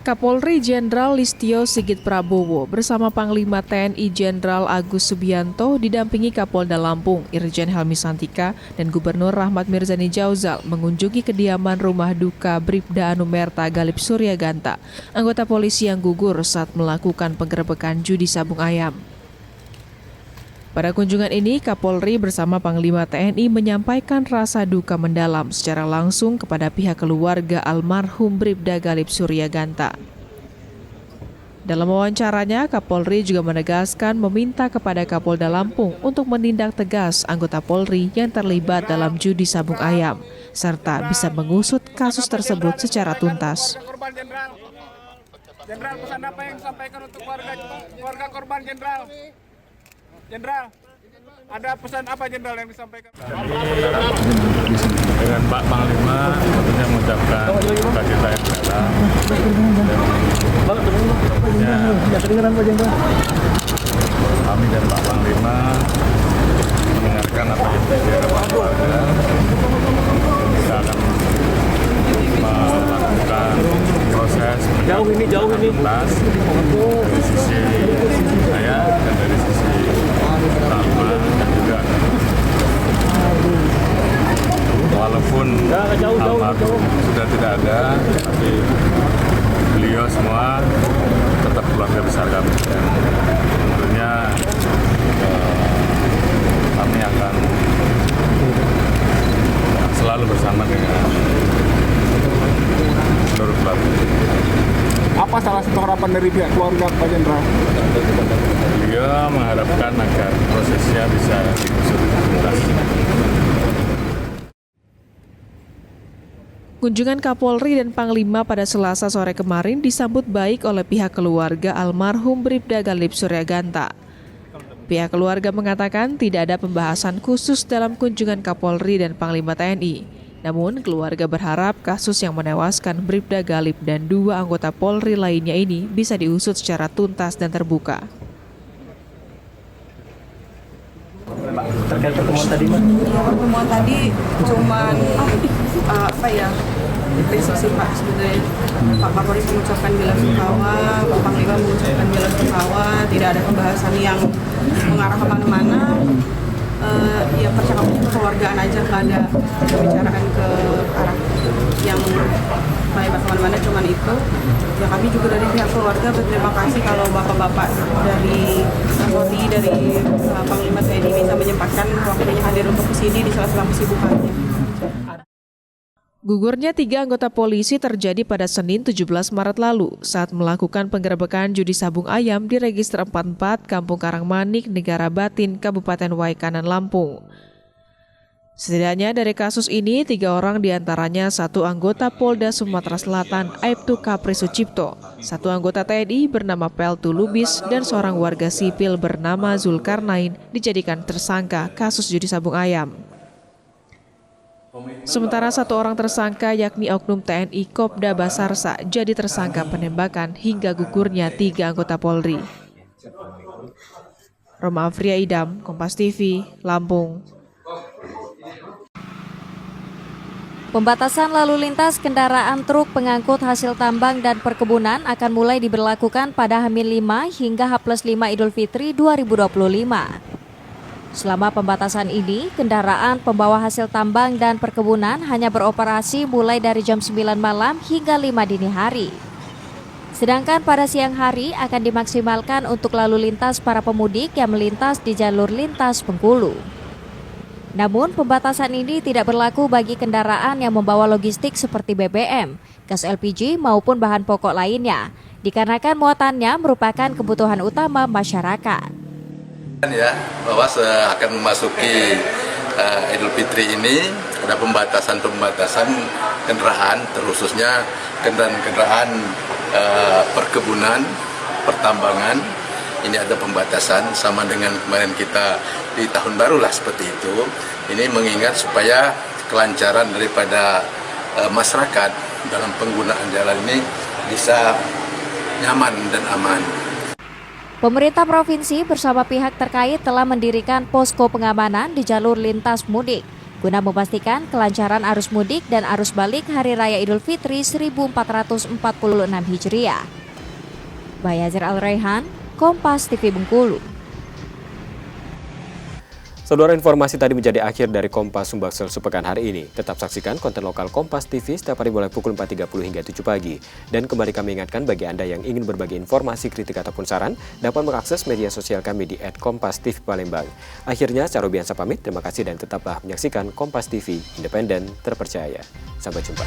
Kapolri Jenderal Listio Sigit Prabowo bersama Panglima TNI Jenderal Agus Subianto didampingi Kapolda Lampung Irjen Helmi Santika dan Gubernur Rahmat Mirzani Jauzal mengunjungi kediaman rumah duka Bribda Anumerta Galip Suryaganta, anggota polisi yang gugur saat melakukan penggerebekan judi sabung ayam. Pada kunjungan ini, Kapolri bersama Panglima TNI menyampaikan rasa duka mendalam secara langsung kepada pihak keluarga almarhum Bribda Galip Suryaganta. Dalam wawancaranya, Kapolri juga menegaskan meminta kepada Kapolda Lampung untuk menindak tegas anggota Polri yang terlibat dalam judi sabung ayam, serta bisa mengusut kasus tersebut secara tuntas. Jenderal, pesan apa yang disampaikan untuk keluarga korban, Jenderal? Jenderal, ada pesan apa Jenderal yang disampaikan? Dengan Pak Panglima tentunya mengucapkan duka cita yang mendalam. Kami dan Pak Panglima mendengarkan apa yang terjadi pada keluarga. Kita akan melakukan proses tuntas dari sisi saya dan dari sisi Panglima dan juga walaupun almarhum sudah tidak ada, tapi beliau semua tetap keluarga besar kami dan tentunya kami akan selalu bersama dengan seluruh keluarga. Apa salah satu harapan dari pihak keluarga Pak Jenderal? Beliau mengharapkan agar prosesnya bisa diusut tuntas. Kunjungan Kapolri dan Panglima pada Selasa sore kemarin disambut baik oleh pihak keluarga almarhum Bribda Galip Suryaganta. Pihak keluarga mengatakan tidak ada pembahasan khusus dalam kunjungan Kapolri dan Panglima TNI. Namun, keluarga berharap kasus yang menewaskan Bribda Galip dan 2 anggota Polri lainnya ini bisa diusut secara tuntas dan terbuka. Terkait pertemuan tadi, Mbak? Ya, pertemuan tadi cuman apresiasi Pak sebenarnya. Pak Kapolri mengucapkan bela sungkawa, Pak Panglima mengucapkan bela sungkawa, tidak ada pembahasan yang mengarah kemana-mana. Ya percakapan kekeluargaan aja, nggak ada pembicaraan ke arah yang melebar kemana-mana, cuman itu. Ya kami juga dari pihak keluarga berterima kasih kalau bapak-bapak dari Kapolri, dari Panglima TNI bisa menyempatkan waktunya hadir untuk kesini di sela-sela kesibukannya. Gugurnya 3 anggota polisi terjadi pada Senin 17 Maret lalu saat melakukan penggerebekan judi sabung ayam di Register 44 Kampung Karangmanik, Negara Batin, Kabupaten Waikanan, Lampung. Setidaknya dari kasus ini 3 orang diantaranya 1 anggota Polda Sumatera Selatan Aibtu Kapri Sucipto, 1 anggota TNI bernama Peltu Lubis dan seorang warga sipil bernama Zulkarnain dijadikan tersangka kasus judi sabung ayam. Sementara 1 orang tersangka yakni oknum TNI Kopda Basarsa jadi tersangka penembakan hingga gugurnya 3 anggota Polri. Roma Afria Idam, Kompas TV, Lampung. Pembatasan lalu lintas kendaraan truk pengangkut hasil tambang dan perkebunan akan mulai diberlakukan pada H-5 hingga H+5 Idul Fitri 2025. Selama pembatasan ini, kendaraan pembawa hasil tambang dan perkebunan hanya beroperasi mulai dari jam 9 malam hingga 5 dini hari. Sedangkan pada siang hari akan dimaksimalkan untuk lalu lintas para pemudik yang melintas di jalur lintas Bengkulu. Namun, pembatasan ini tidak berlaku bagi kendaraan yang membawa logistik seperti BBM, gas LPG maupun bahan pokok lainnya, dikarenakan muatannya merupakan kebutuhan utama masyarakat. Ya, bahwa akan memasuki Idul Fitri ini ada pembatasan kendaraan, terkhususnya kendaraan perkebunan, pertambangan. Ini ada pembatasan sama dengan kemarin kita di tahun baru lah seperti itu. Ini mengingat supaya kelancaran daripada masyarakat dalam penggunaan jalan ini bisa nyaman dan aman. Pemerintah provinsi bersama pihak terkait telah mendirikan posko pengamanan di jalur lintas mudik guna memastikan kelancaran arus mudik dan arus balik Hari Raya Idul Fitri 1446 Hijriah. Bayazir Al-Raihan, Kompas TV Bengkulu. Saudara, informasi tadi menjadi akhir dari Kompas Sumbaksel sepekan hari ini. Tetap saksikan konten lokal Kompas TV setiap hari mulai pukul 4.30 hingga 7 pagi. Dan kembali kami ingatkan bagi Anda yang ingin berbagi informasi, kritik ataupun saran, dapat mengakses media sosial kami di @kompastv_palembang. Akhirnya, saya Robiansa pamit. Terima kasih dan tetaplah menyaksikan Kompas TV, independen, terpercaya. Sampai jumpa.